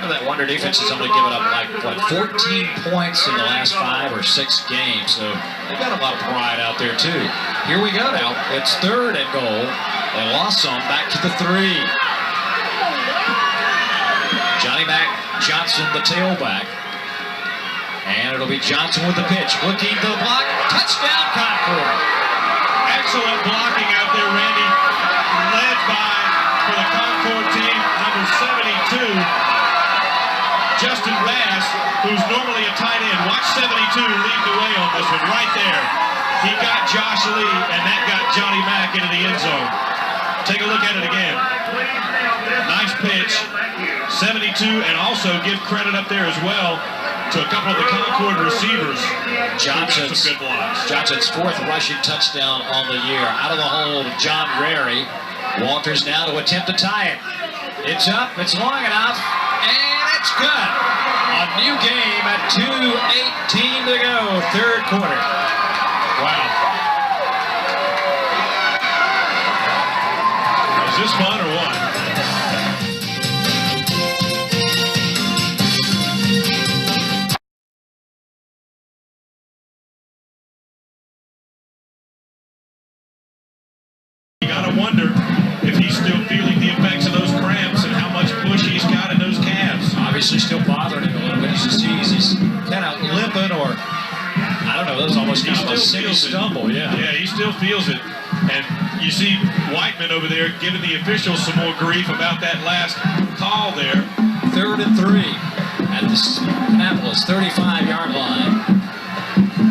That Wonder defense has only given up like 14 points in the last 5 or 6 games, so they've got a lot of pride out there too. Here we go now. It's third and goal. They lost some, back to the 3. Johnny Mac Johnson, the tailback. And it'll be Johnson with the pitch. Looking to the block. Touchdown, Concord. Excellent blocking out there, Randy. Led by, for the Concord team, number 72, Justin Bass, who's normally a tight end. Watch 72 lead the way on this one, right there. He got Josh Lee, and that got Johnny Mack into the end zone. Take a look at it again. Nice pitch. 72, and also give credit up there as well to a couple of the Concord receivers. Johnson's 4th rushing touchdown on the year. Out of the hold of John Rary. Walters now to attempt to tie it. It's up, it's long enough, and it's good. A new game at 2:18 to go, third quarter. Wow. this fun or what? You gotta wonder if he's still feeling the effects of those cramps and how much push he's got in those calves. Obviously still bothering him a little bit. He's kind of limping, or I don't know. That was almost kind of a semi-stumble. Yeah. Yeah, he still feels it. And you see Whiteman over there giving the officials some more grief about that last call there. 3rd and 3 at the Annapolis 35-yard line.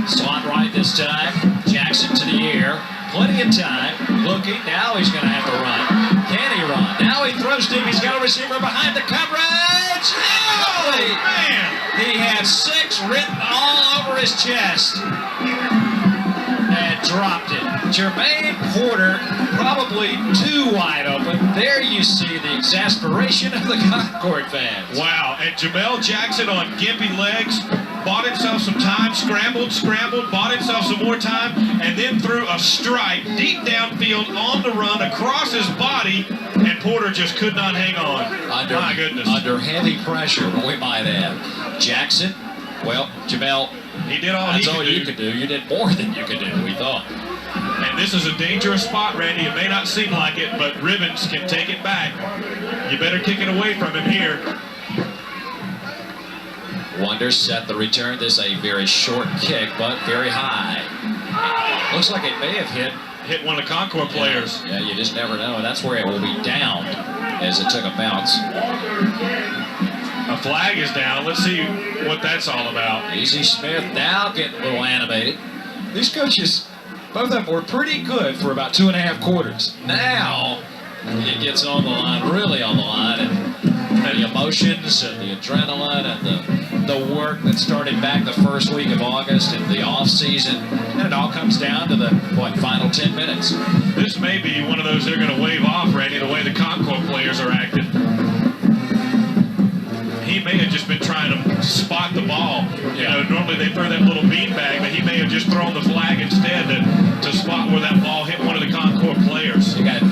Slot right this time. Jackson to the air. Plenty of time. Looking. Now he's going to have to run. Can he run? Now he throws deep. He's got a receiver behind the coverage. Oh, man. He had 6 written all over his chest. And dropped it. Jermaine Porter probably too wide open. There you see the exasperation of the Concord fans. Wow. And Jamel Jackson on gimpy legs. Bought himself some time, scrambled, bought himself some more time, and then threw a strike deep downfield on the run across his body, and Porter just could not hang on. My goodness. Under heavy pressure, we might add. Jackson, well, Jamel, he did all that's all you could do. You did more than you could do, we thought. And this is a dangerous spot, Randy. It may not seem like it, but Ribbons can take it back. You better kick it away from him here. Wonders set the return. This is a very short kick, but very high. Looks like it may have hit one of the Concord players. Yeah, you just never know. And that's where it will be downed as it took a bounce. A flag is down. Let's see what that's all about. Easy Smith now getting a little animated. These coaches, both of them were pretty good for about 2.5 quarters. Now it gets on the line, really on the line, and the emotions and the adrenaline and the work that started back the first week of August and the off season, and it all comes down to the final 10 minutes. This may be one of those they're going to wave off, Randy, the way the Concord players are acting. He may have just been trying to spot the ball. You know, normally they throw that little beanbag, but he may have just thrown the flag instead to spot where that ball hit one of the Concord players. You got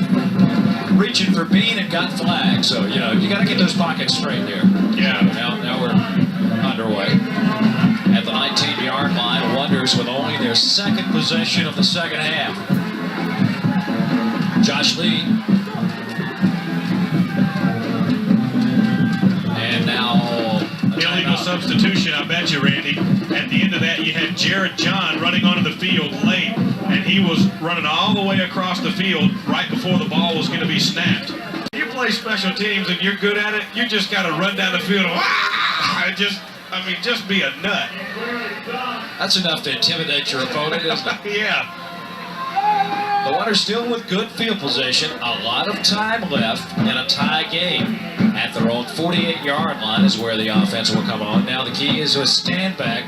reaching for Bean and got flagged, so you know you got to get those pockets straight there. Yeah. Now we're underway at the 19-yard line. Wonders with only their 2nd possession of the 2nd half. Josh Lee. And now illegal substitution, I bet you, Randy. At the end of that, you had Jared John running onto the field late, and he was running all the way across the field right before the ball was going to be snapped. You play special teams and you're good at it, you just got to run down the field and just be a nut. That's enough to intimidate your opponent, isn't it? Yeah. The Wonders still with good field position. A lot of time left in a tie game. At their own 48-yard line is where the offense will come on. Now the key is to stand back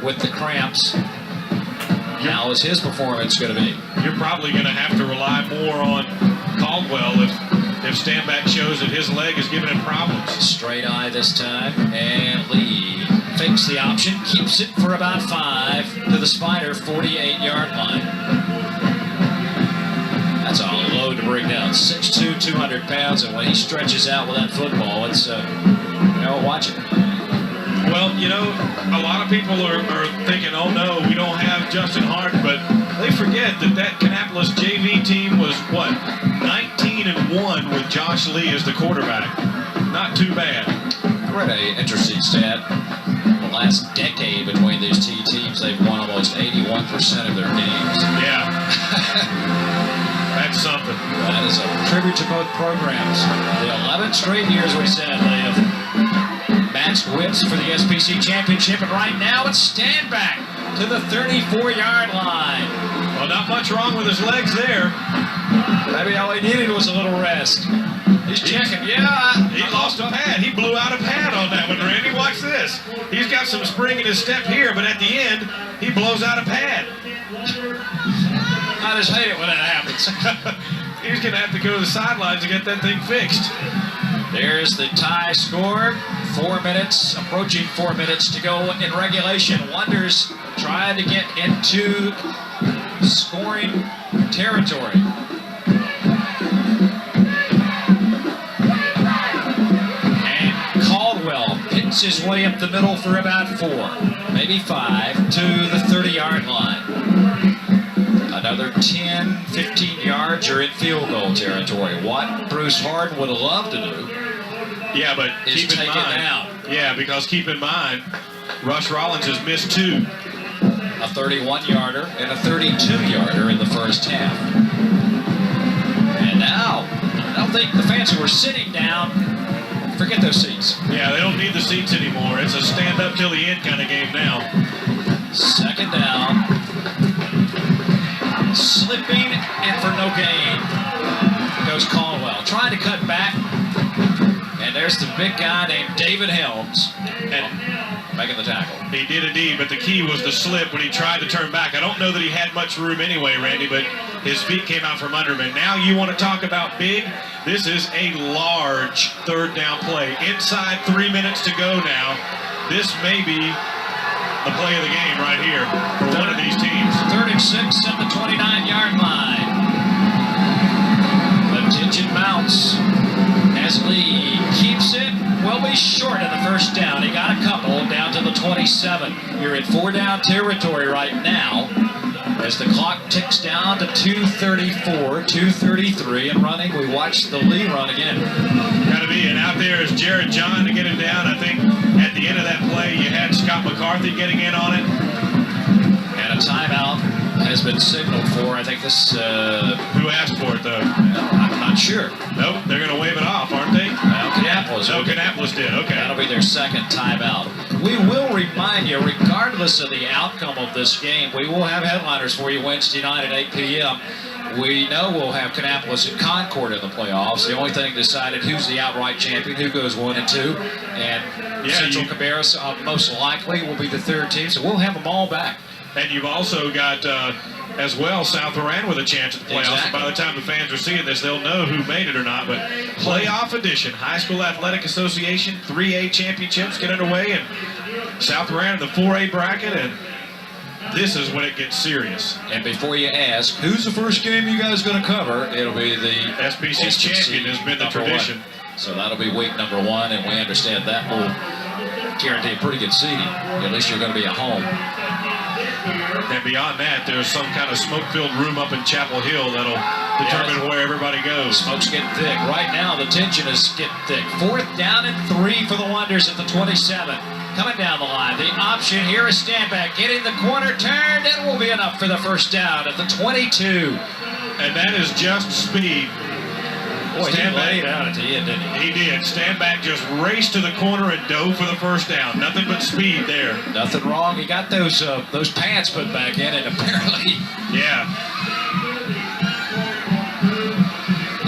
with the cramps. How is his performance going to be? You're probably going to have to rely more on Caldwell if Stanback shows that his leg is giving him problems. Straight eye this time, and Lee fakes the option, keeps it for about 5 to the Spider 48-yard line. That's a load to bring down. 6'2", 200 pounds, and when he stretches out with that football, it's, watch it. Well, you know, a lot of people are thinking, oh no, we don't have Justin Hart, but they forget that Kannapolis JV team was, 19-1 with Josh Lee as the quarterback. Not too bad. I read an interesting stat. The last decade between these two teams, they've won almost 81% of their games. Yeah. That's something. That is a tribute to both programs. The 11 straight years, we said, they have matched wins for the SPC championship, and right now it's Stanback to the 34-yard line. Well, not much wrong with his legs there. Maybe all he needed was a little rest. He's checking. Yeah. He lost a pad. He blew out a pad on that one, Randy. Watch this. He's got some spring in his step here, but at the end, he blows out a pad. I just hate it when that happens. He's going to have to go to the sidelines to get that thing fixed. There's the tie score. 4 minutes, approaching 4 minutes to go in regulation. Wonders trying to get into scoring territory. Fights his way up the middle for about 4, maybe 5, to the 30-yard line. Another 10, 15 yards, you're in field goal territory. What Bruce Hard would have loved to do, yeah, but is keep in take mind, it down. yeah, because keep in mind, Rush Rollins has missed 2. A 31-yarder and a 32-yarder in the first half. And now, I don't think the fans who are sitting down, forget those seats. Yeah, they don't need the seats anymore. It's a stand up till the end kind of game now. Second down. Slipping and for no gain goes Caldwell. Trying to cut back. And there's the big guy named David Helms. And making the tackle. He did indeed, but the key was the slip when he tried to turn back. I don't know that he had much room anyway, Randy, but his feet came out from under him. And now you want to talk about big? This is a large third down play. Inside 3 minutes to go now. This may be the play of the game right here for one of these teams. 36 at the 29-yard line. The tension mounts as Lee keeps it. Will be short of the first down. He got a couple down to the 27. You're in 4-down territory right now as the clock ticks down to 2:34, 2:33 and running. We watch the Lee run again. Got to be, and out there is Jared John to get it down. I think at the end of that play, you had Scott McCarthy getting in on it. And a timeout has been signaled for. I think this... Who asked for it, though? I'm not sure. Nope, they're going to wave it off, aren't they? Well, Kannapolis. No, Kannapolis did. Okay. That'll be their second timeout. We will remind you, regardless of the outcome of this game, we will have headliners for you Wednesday night at 8 p.m. We know we'll have Kannapolis and Concord in the playoffs. The only thing decided who's the outright champion, who goes 1 and 2, and Central Cabarrus most likely will be the third team. So we'll have them all back. And you've also got, as well, South Moran with a chance at the playoffs. Exactly. And by the time the fans are seeing this, they'll know who made it or not. But playoff edition, High School Athletic Association 3A championships get underway, and South Moran in the 4A bracket, and this is when it gets serious. And before you ask, who's the first game you guys going to cover? It'll be the SBC's champion has been the tradition. 1. So that'll be week number 1, and we understand that will guarantee a pretty good seeding. At least you're going to be at home. And beyond that, there's some kind of smoke-filled room up in Chapel Hill that'll determine where everybody goes. Smoke's getting thick. Right now, the tension is getting thick. 4th down and 3 for the Wonders at the 27. Coming down the line. The option here is stand back. Getting the corner turned. It will be enough for the first down at the 22. And that is just speed. Boy, he laid out at the end, didn't he? He did. Stand back, just raced to the corner and dove for the first down. Nothing but speed there. Nothing wrong. He got those pants put back in, and apparently... Yeah.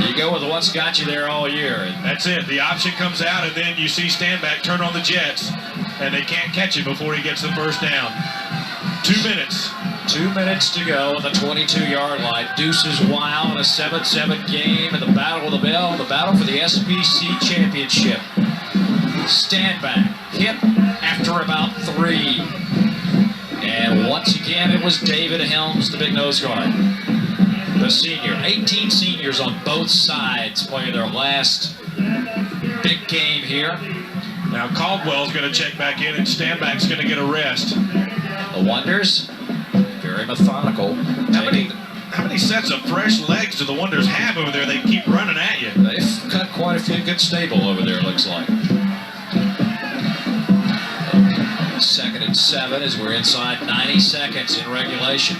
You go with what's got you there all year. That's it. The option comes out, and then you see stand back turn on the jets, and they can't catch it before he gets the first down. 2 minutes. 2 minutes to go on the 22-yard line. Deuces wild in a 7-7 game in the Battle of the Bell, the battle for the SBC championship. Stand back, hit after about 3. And once again, it was David Helms, the big nose guard. The senior. 18 seniors on both sides playing their last big game here. Now Caldwell's going to check back in, and Standback's going to get a rest. The Wonders, very methodical. How many sets of fresh legs do the Wonders have over there? They keep running at you. They've cut quite a few good stable over there, it looks like. 2nd and 7 as we're inside 90 seconds in regulation.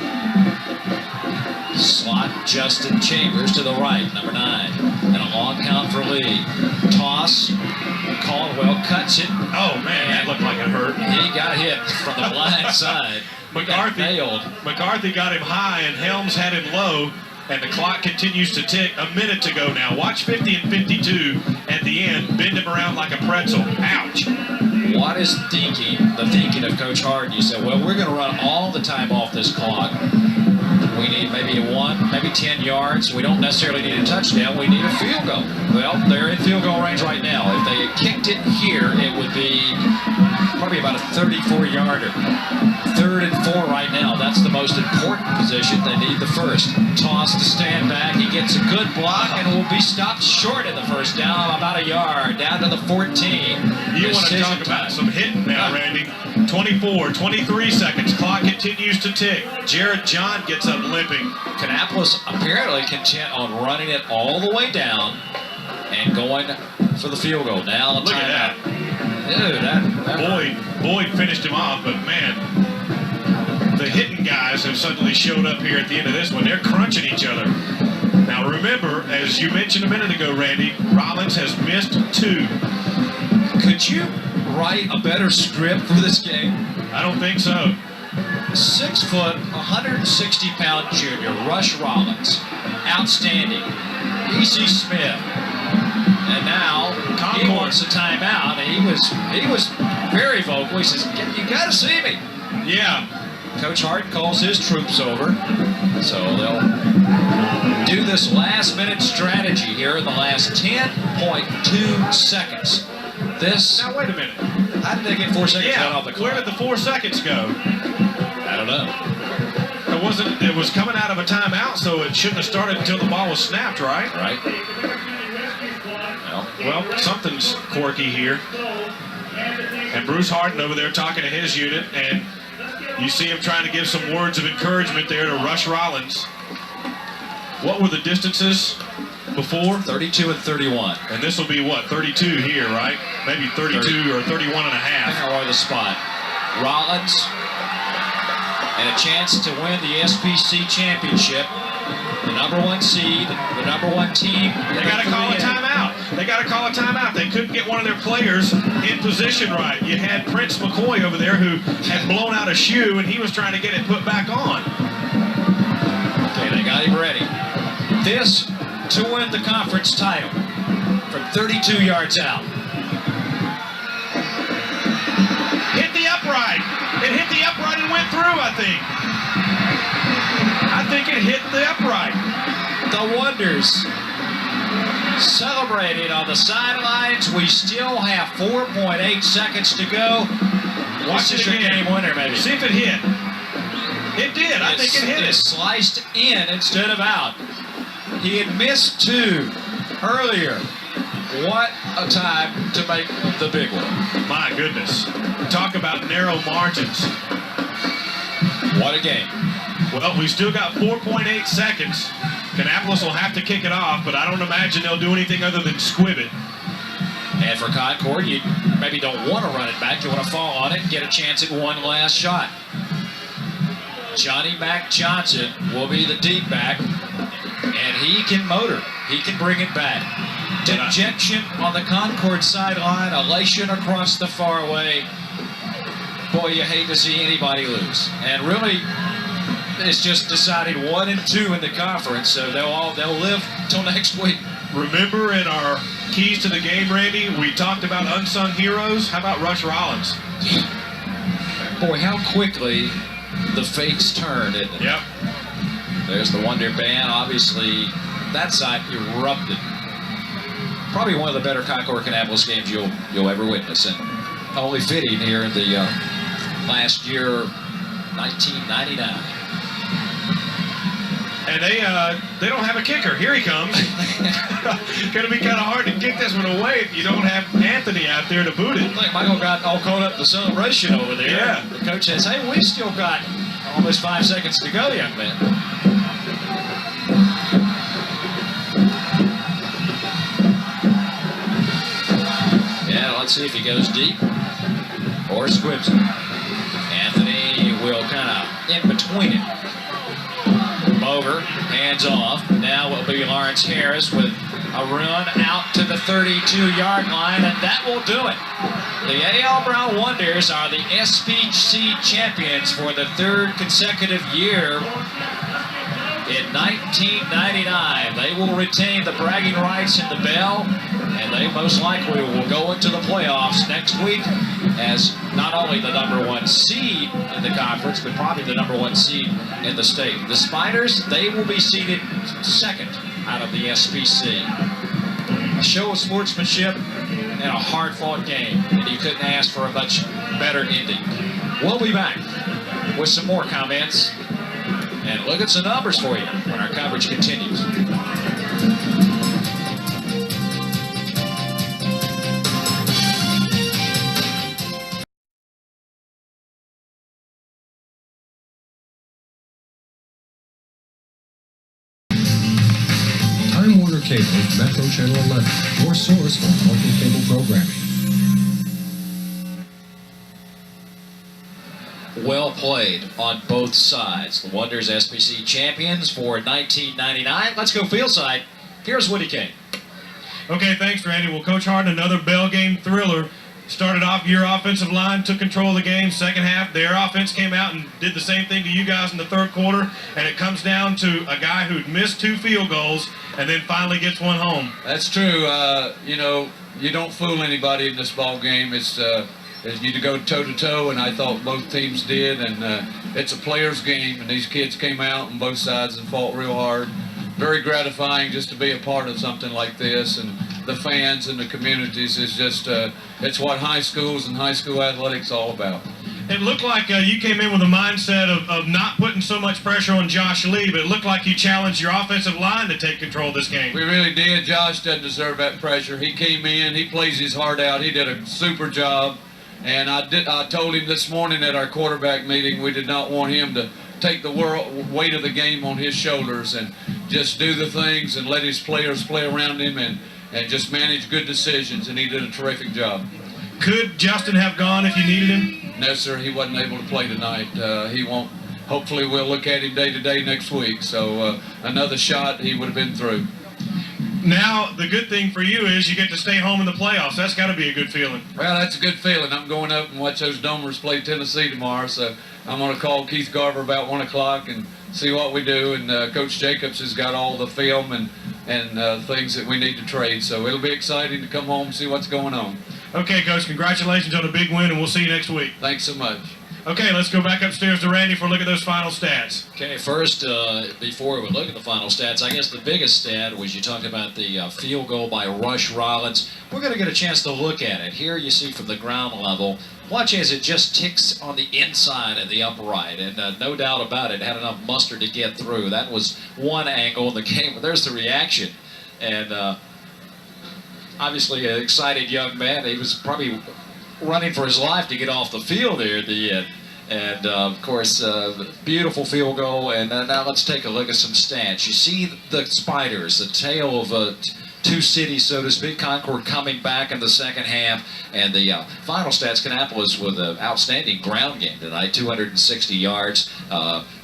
Slot Justin Chambers to the right, number 9. And a long count for Lee. Toss. Caldwell cuts it. Oh, man, that looked like it hurt. He got hit from the blind side. McCarthy got him high, and Helms had him low, and the clock continues to tick. A minute to go now. Watch 50 and 52 at the end. Bend him around like a pretzel. Ouch. What is the thinking of Coach Harden? You said, well, we're going to run all the time off this clock. We need maybe 1, maybe 10 yards. We don't necessarily need a touchdown. We need a field goal. Well, they're in field goal range right now. If they had kicked it here, it would be probably about a 34-yarder. 3rd and 4 right now. That's the most important position. They need the first. Toss to stand back. He gets a good block and will be stopped short in the first down, about a yard, down to the 14. You want to talk about some hitting now, Randy. 24, 23 seconds. Clock continues to tick. Jared John gets up limping. Kannapolis apparently content on running it all the way down and going for the field goal. Now a Look at timeout. that. Dude, Boyd finished him off, but man, the hitting guys have suddenly showed up here at the end of this one. They're crunching each other. Now remember, as you mentioned a minute ago, Randy, Rollins has missed 2. could you write a better script for this game? I don't think so. 6 foot, 160-pound junior, Rush Rollins. Outstanding. E.C. Smith. And now he wants a timeout. And he was very vocal. He says, "You got to see me." Yeah. Coach Hart calls his troops over. So they'll do this last-minute strategy here in the last 10.2 seconds. This. Now wait a minute. How did they get 4 seconds out off the clock? Where did the 4 seconds go? I don't know. It was coming out of a timeout, so it shouldn't have started until the ball was snapped, right? Right. Well, something's quirky here. And Bruce Harden over there talking to his unit, and you see him trying to give some words of encouragement there to Rush Rollins. What were the distances before? 32 and 31. And this will be what, 32 here, right? Maybe 32 or 31 and a half. How are the spot? Rollins and a chance to win the SPC championship. The #1 seed, the #1 team. They got to call a timeout. They got to call a timeout. They couldn't get one of their players in position right. You had Prince McCoy over there who had blown out a shoe, and he was trying to get it put back on. Okay, they got him ready. This to win the conference title from 32 yards out. Hit the upright. It hit the upright and went through, I think. I think it hit the upright. The Wonders celebrating on the sidelines. We still have 4.8 seconds to go. Watch it your again. game winner, maybe. See if it hit. It did. I think it hit It it. sliced in instead of out. He had missed 2 earlier. What a time to make the big one. My goodness. Talk about narrow margins. What a game. Well, we still got 4.8 seconds. Kannapolis will have to kick it off, but I don't imagine they'll do anything other than squib it. And for Concord, you maybe don't want to run it back. You want to fall on it and get a chance at one last shot. Johnny Mac Johnson will be the deep back, and he can motor. He can bring it back. Dejection on the Concord sideline, elation across the fairway. Boy, you hate to see anybody lose. And really, it's just decided 1 and 2 in the conference, so they'll live till next week. Remember in our keys to the game, Randy, we talked about unsung heroes. How about Rush Rollins? Boy, how quickly the fates turned, isn't it? Yep. There's the Wonder Band. Obviously, that side erupted. Probably one of the better Concord Kannapolis games you'll ever witness, and only fitting here in the last year, 1999. And they don't have a kicker. Here he comes. Going to be kind of hard to kick this one away if you don't have Anthony out there to boot it. I think Michael got all caught up in the celebration over there. Yeah. The coach says, "Hey, we still got almost 5 seconds to go, young man." Yeah, let's see if he goes deep or squibs it. Anthony will kind of in between it. Over, hands off. Now will be Lawrence Harris with a run out to the 32-yard line, and that will do it. The A.L. Brown Wonders are the SPC champions for the 3rd consecutive year. In 1999, they will retain the bragging rights in the Bell, and they most likely will go into the playoffs next week as not only the #1 seed in the conference, but probably the #1 seed in the state. The Spiders, they will be seeded 2nd out of the SPC. A show of sportsmanship and a hard-fought game, and you couldn't ask for a much better ending. We'll be back with some more comments. And look at some numbers for you when our coverage continues. Time Warner Cable, Metro Channel 11, your source for local cable programming. Well played on both sides. The Wonders SPC champions for 1999. Let's go field side. Here's Woody King. Okay, thanks, Randy. Well, Coach Hart, another bell game thriller. Started off, your offensive line took control of the game. Second half, their offense came out and did the same thing to you guys in the third quarter. And it comes down to a guy who'd missed 2 field goals and then finally gets one home. That's true. You know, you don't fool anybody in this ball game. It's you to go toe-to-toe, and I thought both teams did. And it's a player's game, and these kids came out on both sides and fought real hard. Very gratifying just to be a part of something like this, and the fans and the communities is just, it's what high schools and high school athletics all about. It looked like you came in with a mindset of not putting so much pressure on Josh Lee, but it looked like you challenged your offensive line to take control of this game. We really did. Josh doesn't deserve that pressure. He came in, he plays his heart out, he did a super job, and I told him this morning at our quarterback meeting we did not want him to take the weight of the game on his shoulders and just do the things and let his players play around him and just manage good decisions, and he did a terrific job. Could Justin have gone if you needed him? No, sir, he wasn't able to play tonight. He won't. Hopefully we'll look at him day to day next week. So another shot, he would have been through. Now, the good thing for you is you get to stay home in the playoffs. That's got to be a good feeling. Well, that's a good feeling. I'm going up and watch those Domers play Tennessee tomorrow, so I'm going to call Keith Garver about 1 o'clock and see what we do. And Coach Jacobs has got all the film and things that we need to trade, so it'll be exciting to come home and see what's going on. Okay, Coach, congratulations on a big win, and we'll see you next week. Thanks so much. Okay, let's go back upstairs to Randy for a look at those final stats. Okay, first, before we look at the final stats, I guess the biggest stat was you talked about the field goal by Rush Rollins. We're going to get a chance to look at it. Here you see from the ground level, watch as it just ticks on the inside of the upright, and no doubt about it, had enough mustard to get through. That was one angle in the game, but there's the reaction. And obviously an excited young man. He was probably running for his life to get off the field there at the end. And of course, beautiful field goal. And now let's take a look at some stats. You see the Spiders, the tale of two cities, so to speak. Concord coming back in the second half. And the final stats, Kannapolis with an outstanding ground game tonight, 260 yards.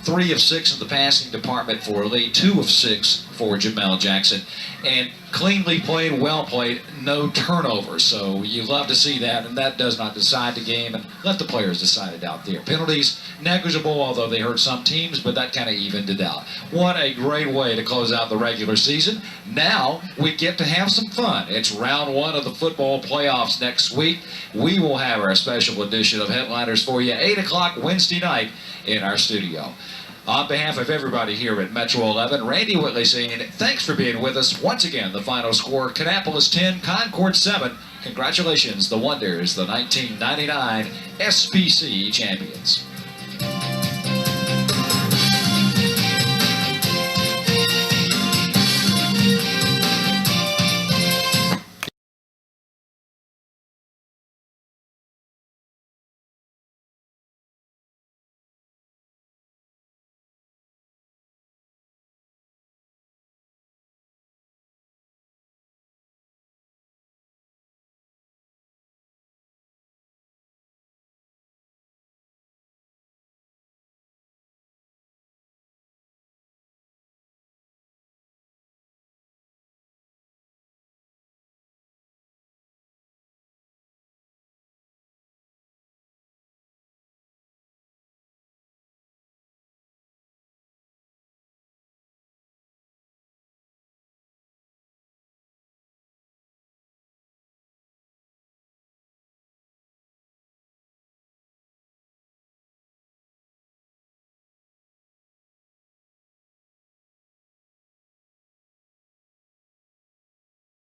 3 of 6 in the passing department for Lee, 2 of 6 for Jamel Jackson. And cleanly played, well played, no turnovers. So you love to see that, and that does not decide the game, and let the players decide it out there. Penalties, negligible, although they hurt some teams, but that kind of evened it out. What a great way to close out the regular season. Now we get to have some fun. It's round 1 of the football playoffs next week. We will have our special edition of Headliners for you, 8 o'clock Wednesday night in our studio. On behalf of everybody here at Metro 11, Randy Whitley saying thanks for being with us. Once again, the final score, Kannapolis 10, Concord 7. Congratulations, the Wonders, the 1999 SPC champions.